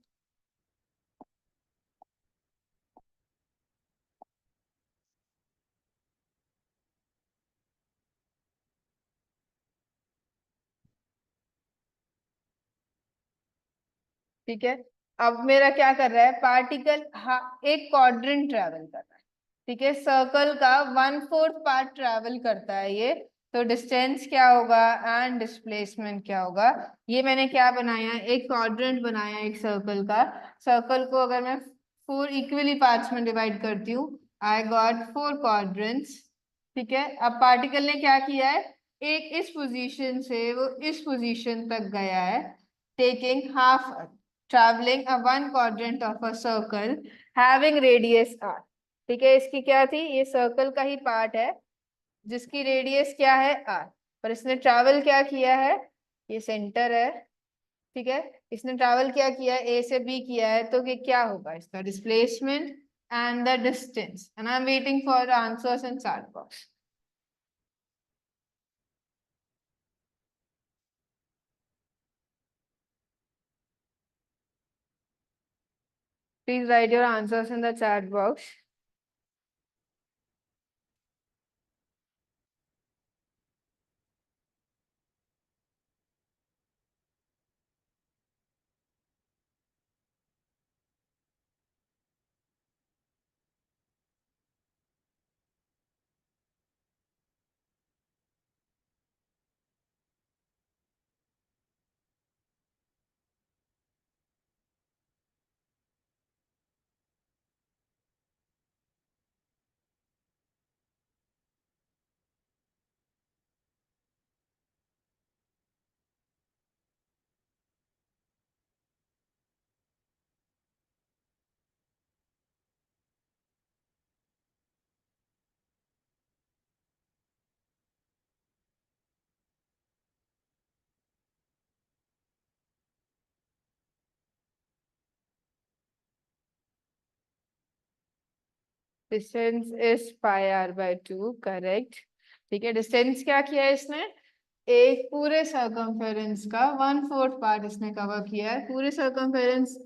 ठीक है। अब मेरा क्या कर रहा है, पार्टिकल, हाँ, एक क्वाड्रेंट ट्रेवल कर रहा है। ठीक है, सर्कल का 1/4 पार्ट ट्रेवल करता है ये, तो डिस्टेंस क्या होगा एंड डिस्प्लेसमेंट क्या होगा। ये मैंने क्या बनाया है, एक क्वाड्रेंट बनाया है एक सर्कल का। सर्कल को अगर मैं 4 इक्वली पार्ट्स में डिवाइड करती हूँ, आई गॉट 4 क्वाड्रेंट्स। ठीक है, अब पार्टिकल ने क्या किया है, एक इस पोजीशन से वो इस पोजीशन तक गया है, taking half, traveling a one quadrant of a circle having radius r। ठीक है, इसकी क्या थी, ये सर्कल का ही पार्ट है जिसकी रेडियस क्या है r, पर इसने ट्रैवल क्या किया है, ये सेंटर है। ठीक है, इसने ट्रैवल क्या किया है, ए से बी किया है, तो ये क्या होगा, इसका displacement and the distance. And I am waiting for answers in chat box. Please write your answers in the chat box. Distance is pi r/2, correct. ठीक है, डिस्टेंस क्या किया है इसने, एक पूरे सर्कमफेरेंस का 1/4 पार्ट इसने कवर किया है। पूरे circumference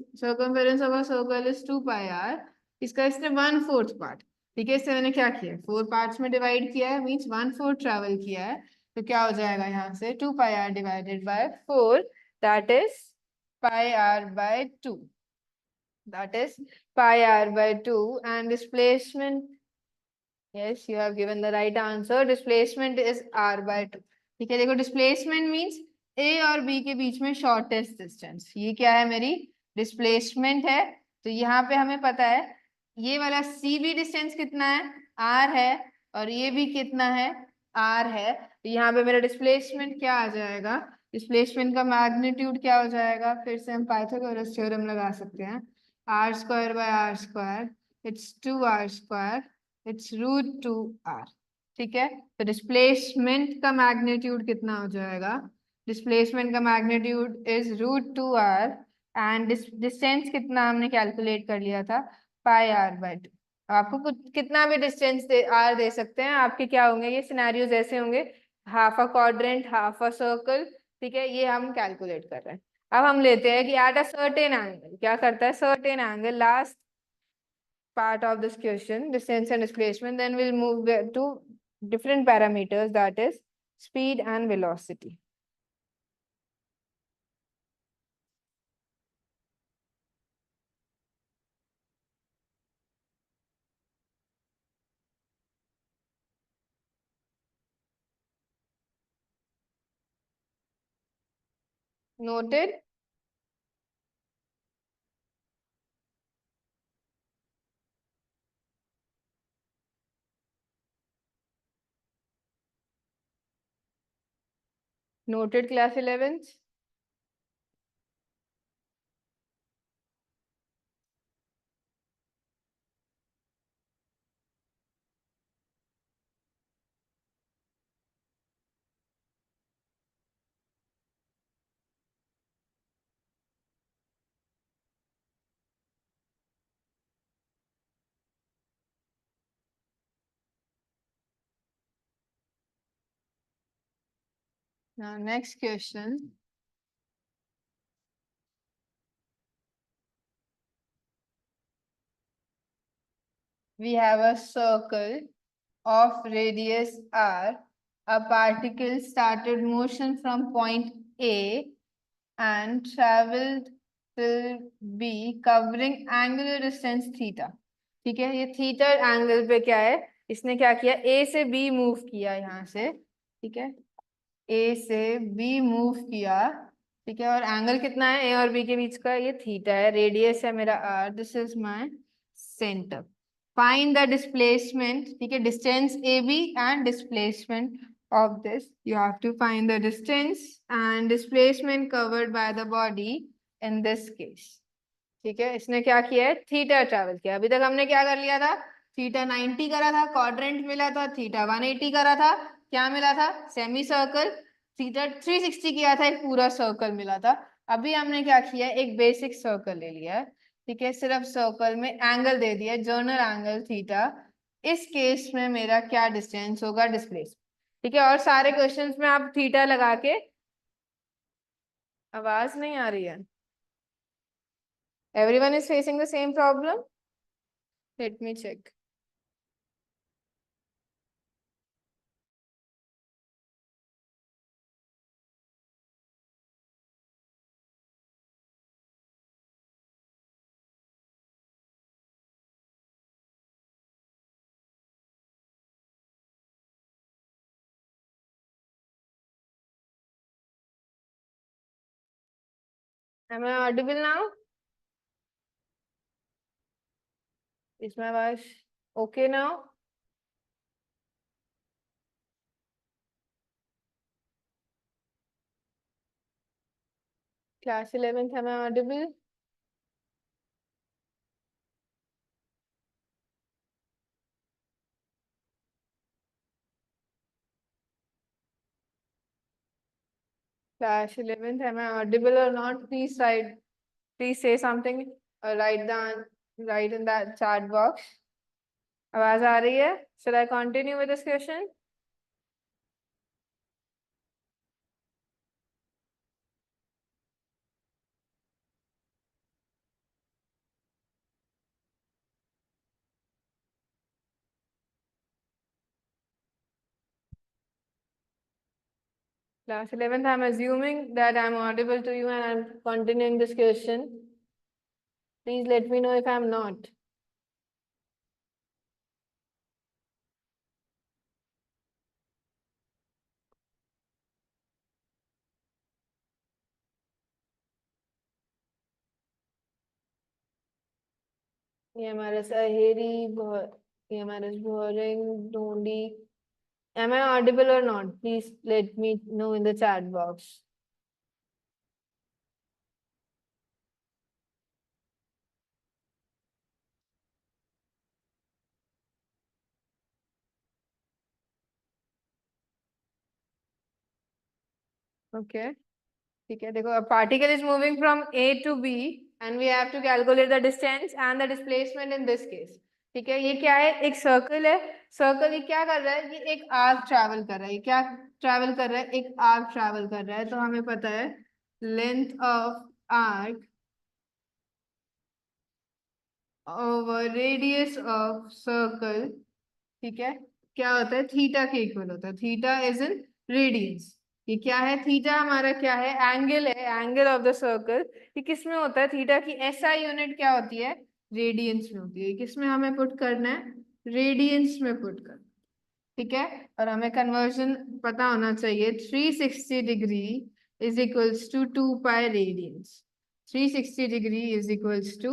of a circle is 2 pi r, इसका इसने 1/4 पार्ट। ठीक है, इससे मैंने क्या किया, 4 पार्ट्स में डिवाइड किया है, मीन्स 1/4 ट्रेवल किया है। तो क्या हो जाएगा यहाँ से, 2 पाई r divided by 4, that is pi r/2, that is pi r/2, and displacement, yes, you have given the right answer, displacement is r/2। ठीक है, देखो डिस्प्लेसमेंट मींस a और b के बीच में शॉर्टेस्ट डिस्टेंस, ये क्या है, मेरी डिस्प्लेसमेंट है। तो यहाँ पे हमें पता है ये वाला c भी डिस्टेंस कितना है, r है, और ये भी कितना है, r है। तो यहाँ पे मेरा डिस्प्लेसमेंट क्या आ जाएगा, डिस्प्लेसमेंट का मैग्नीट्यूड क्या हो जाएगा, फिर से हम पाइथागोरस थ्योरम लगा सकते हैं, r² / r², it's 2r², it's √2r। ठीक है, तो डिस्प्लेसमेंट का मैग्नीट्यूड कितना हो जाएगा, डिस्प्लेसमेंट का magnitude is √2r, and distance कितना हमने कैलकुलेट कर लिया था, पाई r/2। आपको कुछ कितना भी डिस्टेंस दे r दे सकते हैं, आपके क्या होंगे, ये सिनेरियोज ऐसे होंगे, half a quadrant, half a circle. ठीक है, ये हम कैलकुलेट कर रहे हैं। अब हम लेते हैं कि एट अ सर्टेन एंगल, क्या करता है, certain angle, last part of this question, distance and displacement, then we'll move to different parameters, that is speed and velocity. Noted? Noted, class 11th? Now next question. We have a circle of radius r. A particle started motion from point A and traveled till B covering angular distance theta. ठीक है, ये theta angle पे क्या है, इसने क्या किया, ए से बी मूव किया यहाँ से, ठीक है, ए से बी मूव किया, ठीक है, और एंगल कितना है ए और बी के बीच का, ये थीटा है, रेडियस है मेरा R, this is my centre. Find the displacement, ठीक है, distance A B and displacement of this. You have to find the distance and displacement covered by the body in this case. ठीक है, इसने क्या किया है, थीटा ट्रेवल किया. अभी तक हमने क्या कर लिया था, थीटा 90 करा था, क्वाड्रेंट मिला था, थीटा 180 करा था, क्या मिला था, सेमी सर्कल, थीटा 360 किया था, एक पूरा सर्कल मिला था. अभी हमने क्या किया, एक बेसिक सर्कल ले लिया है, ठीक है, सिर्फ सर्कल में एंगल दे दिया, जर्नल एंगल थीटा. इस केस में मेरा क्या डिस्टेंस होगा, डिस्प्लेसमेंट. ठीक है, और सारे क्वेश्चंस में आप थीटा लगा के, आवाज नहीं आ रही है, everyone is facing the same problem, let me check. Am I audible now? Is my voice okay now? Class 11th, am I audible? Class 11th, am I audible or not? Please write, please say something, or write in that chat box. आवाज आ रही है? Should I continue with this question? Class 11th, I'm assuming that I'm audible to you and I'm continuing this question. Please let me know if I'm not. ये हमारा सहेरी ये हमारा boring ढूंढी. Am I audible or not? Please let me know in the chat box. Okay. ठीक है, देखो, a particle is moving from A to B and we have to calculate the distance and the displacement in this case. ठीक है, ये क्या है, एक circle है, सर्कल ये क्या कर रहा है, ये एक आर्क ट्रैवल कर रहा है, ये क्या ट्रैवल कर रहा है, एक आर्क ट्रैवल कर रहा है. तो हमें पता है length of arc over radius of circle, ठीक है, क्या होता है, थीटा के इक्वल होता है. Theta is in radiance. ये क्या है, थीटा हमारा क्या है, एंगल है, एंगल ऑफ द सर्कल. ये किस में होता है, थीटा की एसआई यूनिट क्या होती है, रेडियंस में होती है. किस में हमें पुट करना है, रेडियंस में पुट करना. ठीक है, और हमें कन्वर्जन पता होना चाहिए. 360 degree is equals to 2 pi radians. 360 degree is equals to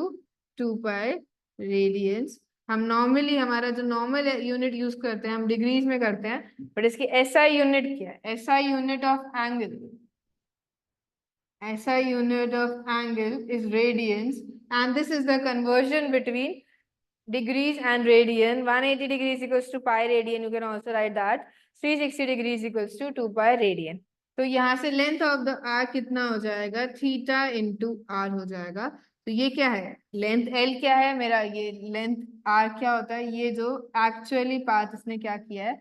2 pi radians. हम नॉर्मली हमारा जो नॉर्मल यूनिट यूज करते हैं हम डिग्रीज में करते हैं, बट इसकी एसआई यूनिट क्या है, SI unit of angle, SI unit of angle is radians, and this is the conversion between degrees and radian. 180 degrees equals to pi radian. You can also write that 360 degrees equals to 2 pi radian. तो यहाँ से length of the arc कितना हो जाएगा, theta into are हो जाएगा. तो ये क्या है, लेंथ एल क्या है मेरा, ये लेंथ आर क्या होता है, ये जो एक्चुअली पाथ इसने क्या किया है,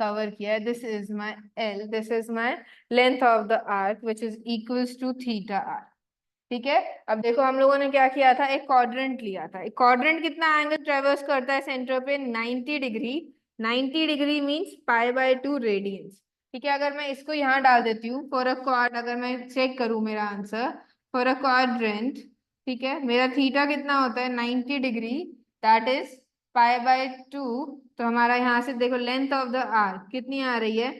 कवर किया है। This is my L, this is my length of the arc which is equals to theta R. ठीक है। अब देखो हम लोगों ने क्या किया था, एक क्वाड्रेंट लिया था। एक क्वाड्रेंट कितना एंगल ट्रेवर्स करता है सेंटर पे, 90 डिग्री। 90 degree means π/2 radiance. ठीक है। अगर मैं इसको यहाँ डाल देती हूँ फॉर अ क्वाड, अगर मैं चेक करूँ मेरा आंसर फॉर अ क्वाड्रेंट, ठीक है, मेरा थीटा कितना होता है 90 डिग्री, दैट इज π/2। तो हमारा यहाँ से देखो लेंथ ऑफ द आर्क कितनी आ रही है,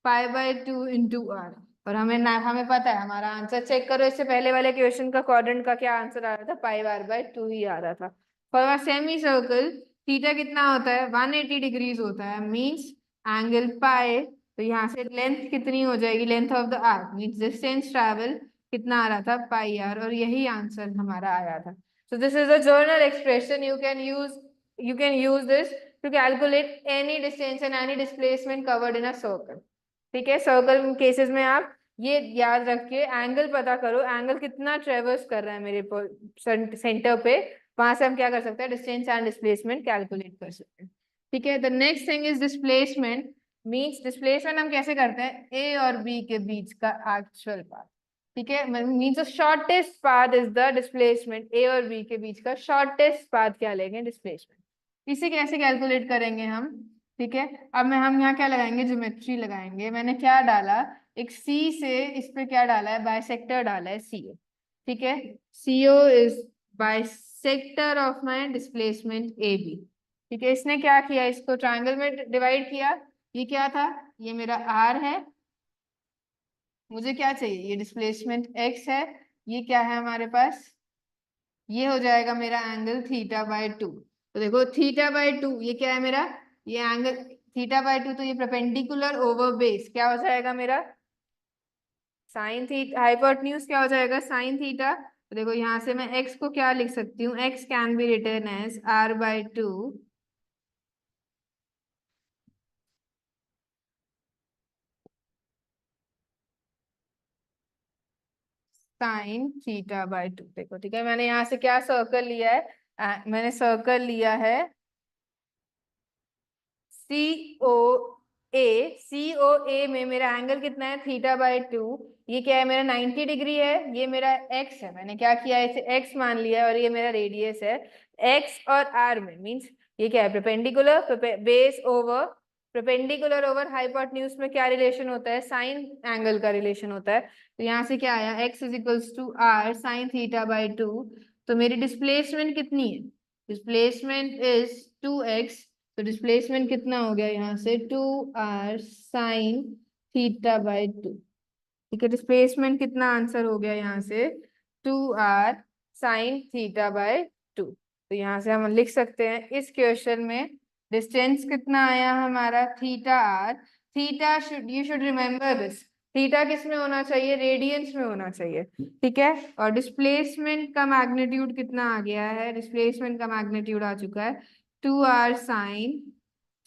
π/2 इंटू आर। और हमें पता है हमारा आंसर, चेक करो इससे पहले वाले क्वेश्चन का क्वाड्रेंट का क्या आंसर आ रहा था, πr/2 ही आ रहा था। फॉर सेमी सर्कल थीटा कितना होता है 180 डिग्रीज होता है, मींस एंगल पाई। तो यहाँ से लेंथ कितनी हो जाएगी, length of the arc means distance travel कितना आ रहा था, πr, और यही आंसर हमारा आया था। So this is a general expression, you can use this to calculate any distance and any displacement covered in a circle. ठीक है। सर्कल केसेस में आप ये याद रख के एंगल पता करो, एंगल कितना ट्रेवर्स कर रहा है मेरे सेंटर पे, वहां से हम क्या कर सकते हैं, डिस्टेंस एंड डिस्प्लेसमेंट कैलकुलेट कर सकते हैं। ठीक है। The next thing is displacement. Means displacement हम कैसे करते हैं, ए और बी के बीच का एक्चुअल पाथ। ठीक है। Means the shortest path is the displacement, A और बी के बीच का शॉर्टेस्ट पाथ क्या लेंगे, डिस्प्लेसमेंट। इसे कैसे कैलकुलेट करेंगे हम, ठीक है। अब हम यहाँ क्या लगाएंगे, ज्योमेट्री लगाएंगे। मैंने क्या डाला, एक सी से इस पे क्या डाला है, बाइसेक्टर डाला है, सीओ। ठीक है। CO is bisector of my displacement A B. ठीक है। इसने क्या किया, इसको ट्रायंगल में डिवाइड किया। ये क्या था, ये मेरा आर है, मुझे क्या चाहिए, ये डिस्प्लेसमेंट एक्स है, ये क्या है हमारे पास, ये हो जाएगा मेरा एंगल θ/2। तो देखो θ/2 ये क्या है मेरा, ये एंगल θ/2, तो ये परपेंडिकुलर ओवर बेस क्या हो जाएगा मेरा, साइन थीटा, हाइपोटेन्यूज क्या हो जाएगा, साइन थीटा। तो देखो यहाँ से मैं x को क्या लिख सकती हूँ, x can be written as r/2 sine θ/2। देखो ठीक है, मैंने यहाँ से क्या सर्कल लिया है, मैंने सर्कल लिया है सी ओ ए में मेरा एंगल कितना है θ/2। ये क्या है मेरा 90 डिग्री है, ये मेरा x है, मैंने क्या किया है इसे x मान लिया है, और ये मेरा रेडियस है। x और r में मींस ये क्या है, perpendicular base over perpendicular over hypotenuse में क्या रिलेशन होता है, साइन एंगल का रिलेशन होता है। तो यहाँ से क्या आया, x is equals to r sine θ/2। तो मेरी डिस्प्लेसमेंट कितनी है, डिस्प्लेसमेंट इज 2x। तो डिस्प्लेसमेंट कितना हो गया यहाँ से, 2r साइन θ/2। ठीक है। डिस्प्लेसमेंट कितना आंसर हो गया यहाँ से, 2r साइन θ/2। तो यहाँ से हम लिख सकते हैं इस क्वेश्चन में डिस्टेंस कितना आया हमारा, theta R. Theta should, you should remember this, theta किस में होना चाहिए, रेडियंस में होना चाहिए। ठीक है। और डिस्प्लेसमेंट का मैग्नीट्यूड कितना आ गया है, डिस्प्लेसमेंट का मैग्नीट्यूड आ चुका है 2r sign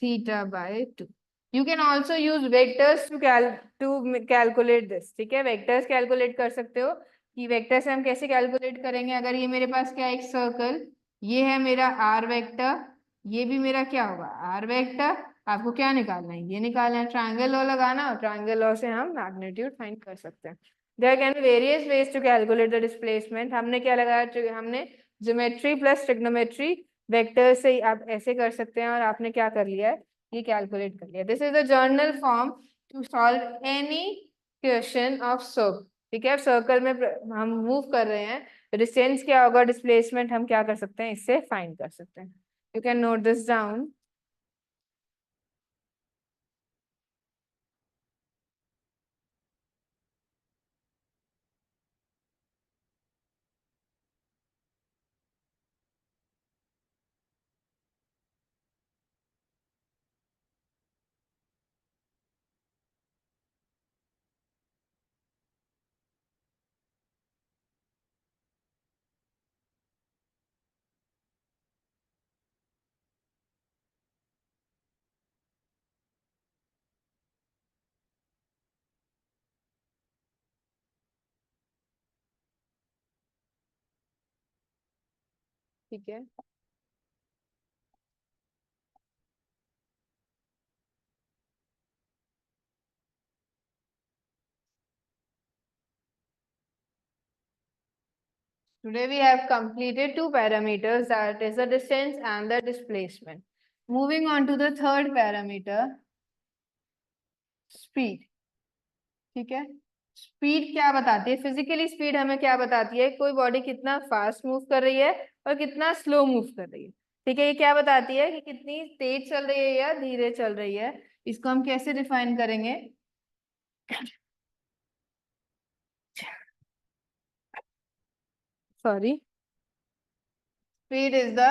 θ/2। You can also use vectors to calculate this। ठीक है, वेक्टर्स कैलकुलेट कर सकते हो, कि वेक्टर से हम कैसे कैलकुलेट करेंगे। अगर ये मेरे पास क्या, एक सर्कल, ये है मेरा आर वेक्टर, ये भी मेरा क्या होगा आर वेक्टर। आपको क्या निकालना है, ये निकालना है, ट्रायंगल लॉ लगाना, और ट्रायंगल लॉ से हम मैग्नीट्यूड फाइंड कर सकते हैं। There can be various ways to calculate the displacement. हमने क्या लगाया, हमने ज्योमेट्री प्लस ट्रिग्नोमेट्री, वेक्टर से आप ऐसे कर सकते हैं, और आपने क्या कर लिया है, ये कैलकुलेट कर लिया। This is the general form to solve any question of circle. ठीक है। सर्कल में हम मूव कर रहे हैं, डिस्टेंस क्या होगा, डिस्प्लेसमेंट हम क्या कर सकते हैं, इससे फाइंड कर सकते हैं। You can note this down. ठीक है। Today we have completed two parameters, that is the distance and the displacement. Moving on to the third parameter, speed. ठीक है, स्पीड क्या बताती है? फिजिकली स्पीड हमें क्या बताती है? कोई बॉडी कितना फास्ट मूव कर रही है और कितना स्लो मूव कर रही है। ठीक है, ये क्या बताती है कि कितनी तेज चल रही है या धीरे चल रही है। इसको हम कैसे डिफाइन करेंगे? Sorry, speed is the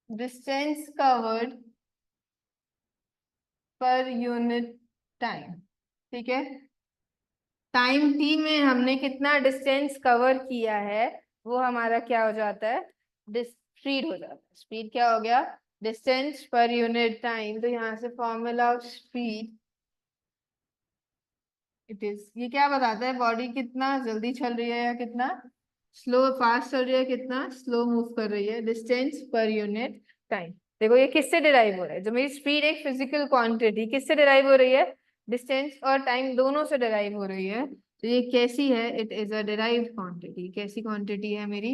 distance covered पर यूनिट टाइम। ठीक है, टाइम टी में हमने कितना डिस्टेंस कवर किया है वो हमारा क्या हो जाता है? स्पीड हो जाता है। स्पीड क्या हो गया? डिस्टेंस पर यूनिट टाइम। तो यहाँ से formula of speed it is, ये क्या बताता है? बॉडी कितना जल्दी चल रही है या कितना स्लो, फास्ट चल रही है, कितना स्लो मूव कर रही है। डिस्टेंस पर यूनिट टाइम। देखो ये किससे डिराइव हो रहा है? जो मेरी स्पीड एक फिजिकल क्वांटिटी, किससे डिराइव हो रही है? डिस्टेंस और टाइम दोनों से डिराइव हो रही है। तो ये कैसी है? It is a derived quantity. कैसी क्वांटिटी है मेरी?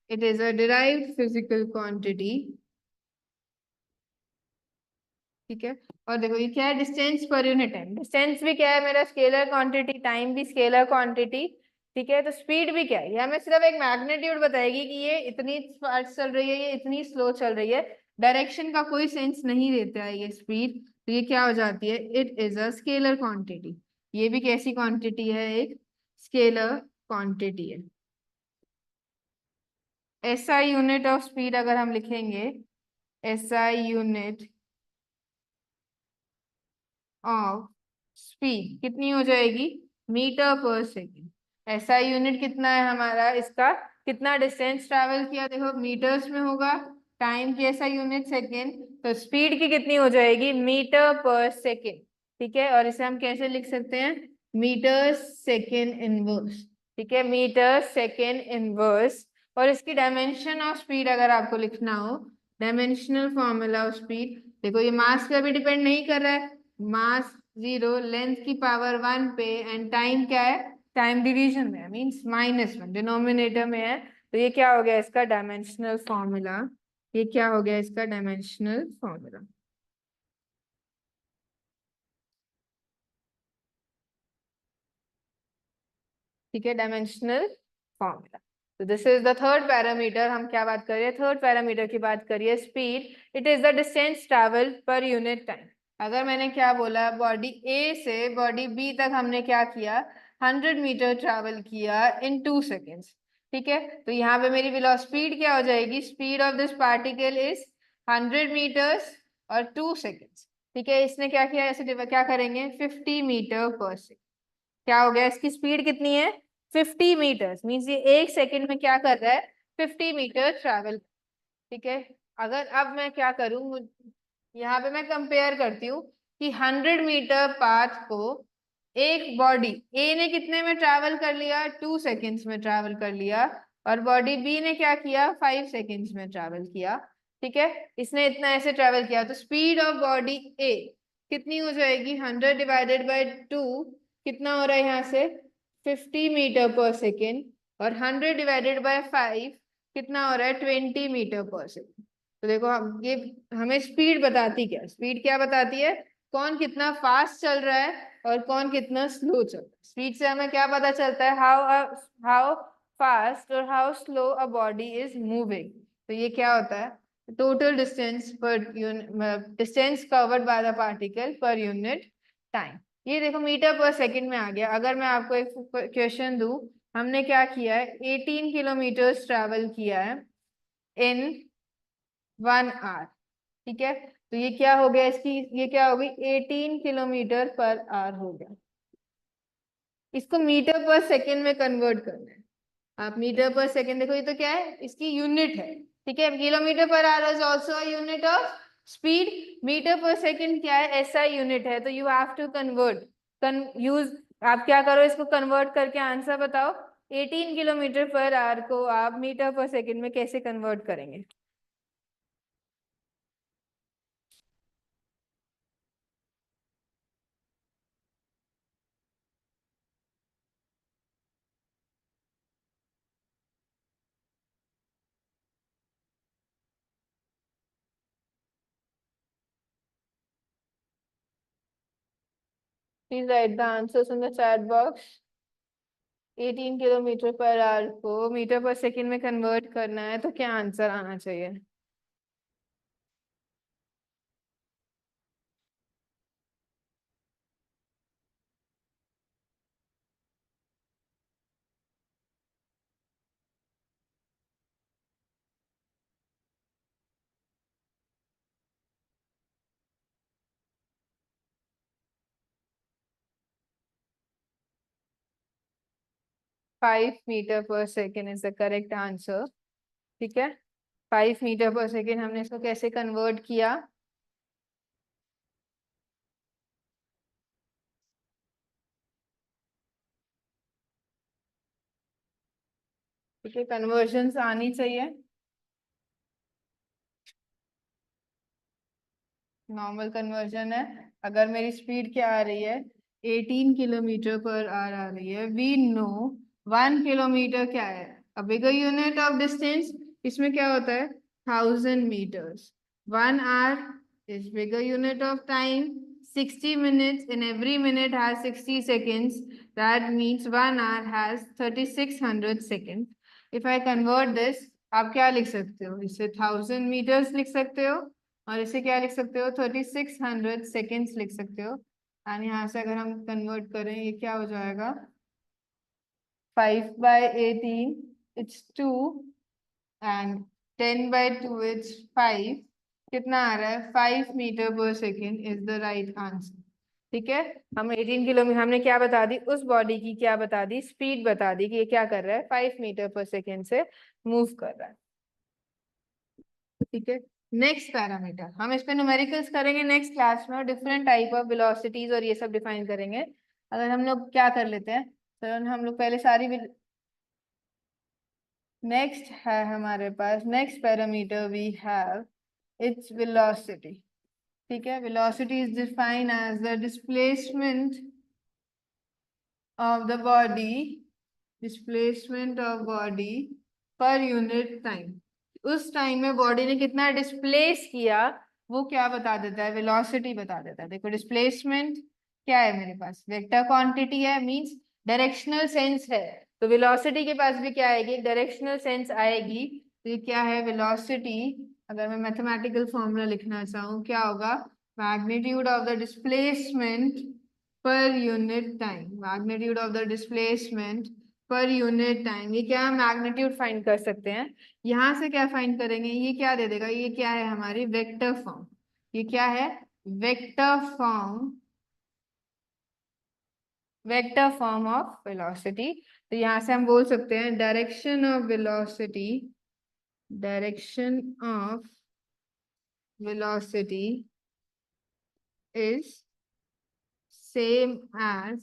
It is a derived physical quantity. ठीक है, और देखो ये क्या है? डिस्टेंस पर यूनिट टाइम। डिस्टेंस भी क्या है मेरा? स्केलर क्वांटिटी, टाइम भी स्केलर क्वांटिटी। ठीक है, तो स्पीड भी क्या है? ये हमें सिर्फ एक मैग्नीट्यूड बताएगी कि ये इतनी फास्ट चल रही है, ये इतनी स्लो चल रही है। डायरेक्शन का कोई सेंस नहीं देता है ये स्पीड। तो ये क्या हो जाती है? It is a scalar quantity. ये भी कैसी क्वांटिटी है? एक स्केलर क्वांटिटी है। एसआई यूनिट ऑफ स्पीड अगर हम लिखेंगे, एसआई यूनिट ऑफ स्पीड कितनी हो जाएगी? Metre per second. ऐसा यूनिट कितना है हमारा? इसका कितना डिस्टेंस ट्रैवल किया? देखो मीटर्स में होगा, टाइम की ऐसा यूनिट सेकेंड, तो स्पीड की कितनी हो जाएगी? Metre per second. ठीक है, और इसे हम कैसे लिख सकते हैं? Metre second inverse. ठीक है, मीटर सेकेंड इनवर्स। और इसकी डायमेंशन ऑफ स्पीड अगर आपको लिखना हो, डायमेंशनल फॉर्मूला ऑफ स्पीड, देखो ये मास पे भी डिपेंड नहीं कर रहा है। मास जीरो, लेंथ की पावर वन पे, एंड टाइम क्या है? टाइम डिवीजन में है, मींस -1 डिनोमिनेटर में है। तो ये क्या हो गया इसका डायमेंशनल फॉर्मूला? ये क्या हो गया इसका डायमेंशनल फॉर्मूला? ठीक है, डायमेंशनल फॉर्मूला। तो this is the third parameter. हम क्या बात कर रहे हैं? थर्ड पैरामीटर की बात करिए, speed. It is the distance travel पर यूनिट टाइम। अगर मैंने क्या बोला? बॉडी ए से बॉडी बी तक हमने क्या किया? 100 मीटर ट्रैवल किया इन 2 सेकेंड्स। ठीक है, तो यहाँ पे मेरी वेलोसिटी स्पीड क्या हो जाएगी? Speed of this particle is 100 metres और 2 सेकेंड्स। ठीक है, इसने क्या किया? ऐसे क्या करेंगे? 50 मीटर पर सेकेंड। क्या हो गया? इसकी स्पीड कितनी है? 50 मीटर्स, मीन्स ये 1 सेकेंड में क्या कर रहा है? 50 मीटर ट्रैवल। ठीक है, अगर अब मैं क्या करूं, यहाँ पे मैं कंपेयर करती हूँ कि 100 मीटर पाथ को एक बॉडी ए ने कितने में ट्रैवल कर लिया? 2 सेकेंड्स में ट्रैवल कर लिया। और बॉडी बी ने क्या किया? 5 सेकेंड्स में ट्रैवल किया। ठीक है, इसने इतना ऐसे ट्रैवल किया, तो स्पीड ऑफ बॉडी ए कितनी हो जाएगी? 100 डिवाइडेड बाय 2, कितना हो रहा है यहाँ से? 50 मीटर पर सेकेंड। और 100 डिवाइडेड बाय 5 कितना हो रहा है? 20 मीटर पर सेकेंड। तो देखो हम ये, हमें स्पीड बताती क्या? स्पीड क्या बताती है? कौन कितना फास्ट चल रहा है और कौन कितना स्लो चल रहा है। स्पीड से हमें क्या पता चलता है? हाउ फास्ट और how slow a body is moving. तो ये क्या होता है? Total distance per unit, distance covered by the particle पर यूनिट टाइम। ये देखो मीटर पर सेकंड में आ गया। अगर मैं आपको एक क्वेश्चन दूं, हमने क्या किया है? 18 किलोमीटर ट्रैवल किया है इन 1 आवर। ठीक है, तो ये क्या हो गया इसकी? ये क्या हो गई? 18 किलोमीटर पर आवर हो गया। इसको मीटर पर सेकेंड में कन्वर्ट करना है। आप मीटर पर सेकेंड देखो, ये तो क्या है? इसकी यूनिट है। ठीक है, kilometre per hour is also unit of speed. Metre per second क्या है? एसआई यूनिट है। तो you have to convert, use, आप क्या करो? इसको कन्वर्ट करके आंसर बताओ। 18 किलोमीटर पर आवर को आप मीटर पर सेकेंड में कैसे कन्वर्ट करेंगे? Please write the answers in the chat box. 18 kilometre per our को मीटर पर सेकंड में कन्वर्ट करना है तो क्या आंसर आना चाहिए? Five metre per second is the correct answer. ठीक है, 5 मीटर पर सेकेंड हमने इसको कैसे कन्वर्ट किया? ठीक है, कन्वर्जन आनी चाहिए। नॉर्मल कन्वर्जन है। अगर मेरी स्पीड क्या आ रही है, 18 किलोमीटर पर आवर आ रही है, वी नो 1 किलोमीटर क्या है, अ बिगर यूनिट ऑफ डिस्टेंस। इसमें क्या होता है, 1000 metres. 1 hour is bigger unit of time. 60 minutes, in every minute has 60 seconds. That means 1 hour has 3600 seconds. If I convert this, आप क्या लिख सकते हो, इसे 1000 meters लिख सकते हो और इसे क्या लिख सकते हो, 3600 लिख सकते हो। एंड यहाँ से अगर हम कन्वर्ट करें, ये क्या हो जाएगा, 5/18 इट्स 2 एंड 10/2 इट्स 5। कितना आ रहा है, 5 metre per second is the right answer. ठीक है, हम 18 किलोमीटर हमने क्या बता दी, उस बॉडी की क्या बता दी, स्पीड बता दी कि ये क्या कर रहा है, 5 मीटर पर सेकेंड से मूव कर रहा है। ठीक है, नेक्स्ट पैरामीटर हम इस पे न्यूमेरिकल्स करेंगे नेक्स्ट क्लास में, और डिफरेंट टाइप ऑफ वेलोसिटीज और ये सब डिफाइन करेंगे। अगर हम लोग क्या कर लेते हैं, तो हम लोग पहले सारी नेक्स्ट है हमारे पास, next parameter we have its velocity. ठीक है, velocity is defined as the displacement of the body, displacement of body per unit time. उस टाइम में बॉडी ने कितना डिस्प्लेस किया, वो क्या बता देता है, वेलोसिटी बता देता है। देखो डिस्प्लेसमेंट क्या है, मेरे पास वेक्टर क्वांटिटी है, मींस डायरेक्शनल सेंस है। तो वेलोसिटी के पास भी क्या आएगी, डायरेक्शनल सेंस आएगी। तो ये क्या है, वेलोसिटी, अगर मैं मैथमेटिकल फॉर्मूला लिखना चाहूँ, क्या होगा, मैग्नीट्यूड ऑफ द डिस्प्लेसमेंट पर unit time, magnitude of the displacement पर यूनिट टाइम। ये क्या, मैग्नीट्यूड फाइंड कर सकते हैं। यहाँ से क्या फाइंड करेंगे, ये क्या दे देगा, ये क्या है, हमारी वेक्टर फॉर्म। ये क्या है, vector form, vector form of velocity. तो यहाँ से हम बोल सकते हैं direction of velocity, direction of velocity is same as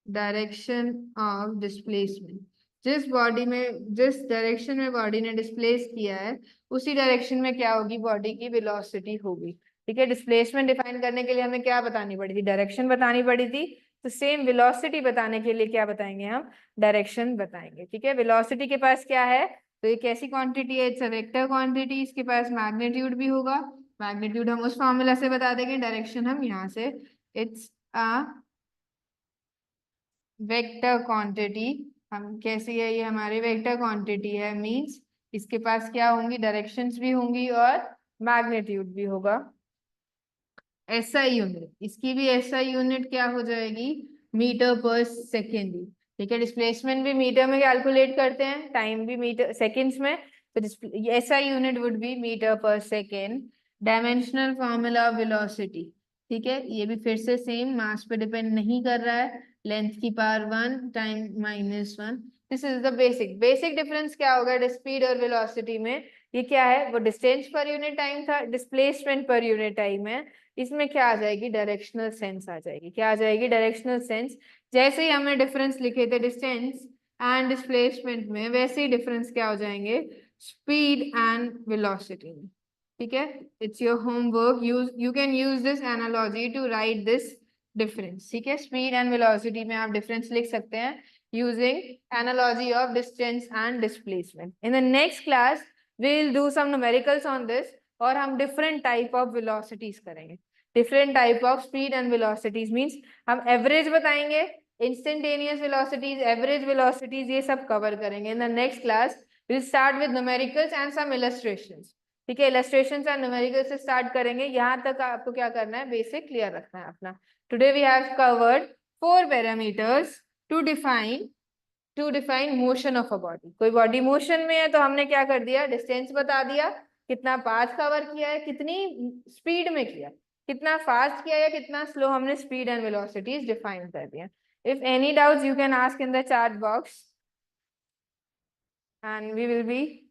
direction of displacement. जिस बॉडी में, जिस डायरेक्शन में बॉडी ने डिस्प्लेस किया है, उसी डायरेक्शन में क्या होगी, बॉडी की वेलोसिटी होगी। ठीक है, डिस्प्लेसमेंट डिफाइन करने के लिए हमें क्या बतानी पड़ी थी, डायरेक्शन बतानी पड़ी थी। तो सेम वेलोसिटी बताने के लिए क्या बताएंगे हम, डायरेक्शन बताएंगे। ठीक है, वेलोसिटी के पास क्या है, तो ये कैसी क्वांटिटी है, इट्स अ वेक्टर क्वांटिटी। इसके पास मैग्नीट्यूड भी होगा, मैग्नीट्यूड हम उस फॉर्मूला से बता देंगे, डायरेक्शन हम यहाँ से, इट्स अ वेक्टर क्वांटिटी। हम कैसी है, ये हमारी वेक्टर क्वांटिटी है, मींस इसके पास क्या होंगी, डायरेक्शंस भी होंगी और मैग्नीट्यूड भी होगा। एसआई यूनिट, इसकी भी एसआई यूनिट क्या हो जाएगी, मीटर पर सेकेंड। ठीक है, डिस्प्लेसमेंट भी मीटर में कैलकुलेट करते हैं, टाइम भी मीटर सेकेंड्स में, तो SI unit would be metre per second. Dimensional formula of velocity, ठीक है, ये भी फिर से सेम, मास पे डिपेंड नहीं कर रहा है, लेंथ की power 1 time -1। This is the basic, basic difference क्या होगा स्पीड और वेलोसिटी में, ये क्या है, वो डिस्टेंस पर यूनिट टाइम था, डिस्प्लेसमेंट पर यूनिट टाइम है। इसमें क्या आ जाएगी, डायरेक्शनल सेंस आ जाएगी। क्या आ जाएगी, डायरेक्शनल सेंस। जैसे ही हमने डिफरेंस लिखे थे डिस्टेंस एंड डिस्प्लेसमेंट में, वैसे ही डिफरेंस क्या हो जाएंगे, स्पीड एंड वेलोसिटी में। ठीक है, it's your homework, you can use this analogy to write this difference. ठीक है, स्पीड एंड वेलोसिटी में आप डिफरेंस लिख सकते हैं using analogy of distance and displacement. In the next class we will do some numericals on this, और हम different type of velocities करेंगे। different type of speed and velocities means हम average बताएंगे, instantaneous velocities, average velocities, ये सब cover करेंगे. In the next class we'll start with numericals and some illustrations. ठीक है, illustrations and numericals से start करेंगे. यहाँ तक आपको क्या करना है, basic clear रखना है अपना. Today we have covered 4 parameters to define motion of a body. कोई body motion में है तो हमने क्या कर दिया, distance बता दिया, कितना path cover किया है, कितनी speed में किया, कितना fast किया या कितना slow, हमने speed and velocities define कर दिया. If any doubts you can ask in the chat box and we will be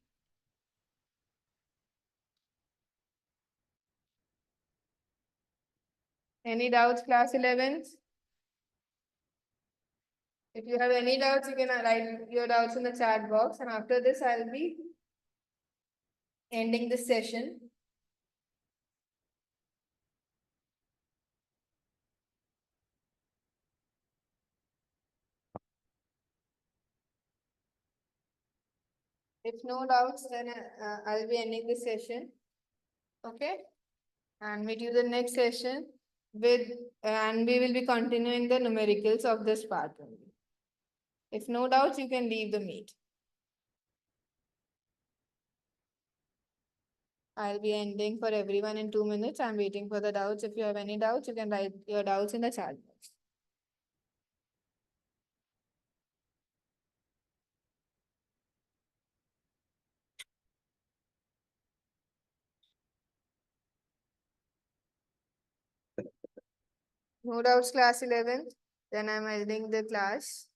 any doubts class 11th. If you have any doubts you can write your doubts in the chat box, and after this I'll be ending this session. If no doubts, then I'll be ending this session. Okay, and meet you the next session with, and we will be continuing the numericals of this part only. If no doubts, you can leave the meet. I'll be ending for everyone in 2 minutes. I'm waiting for the doubts. If you have any doubts, you can write your doubts in the chat box. No doubts, class 11th. Then I'm ending the class.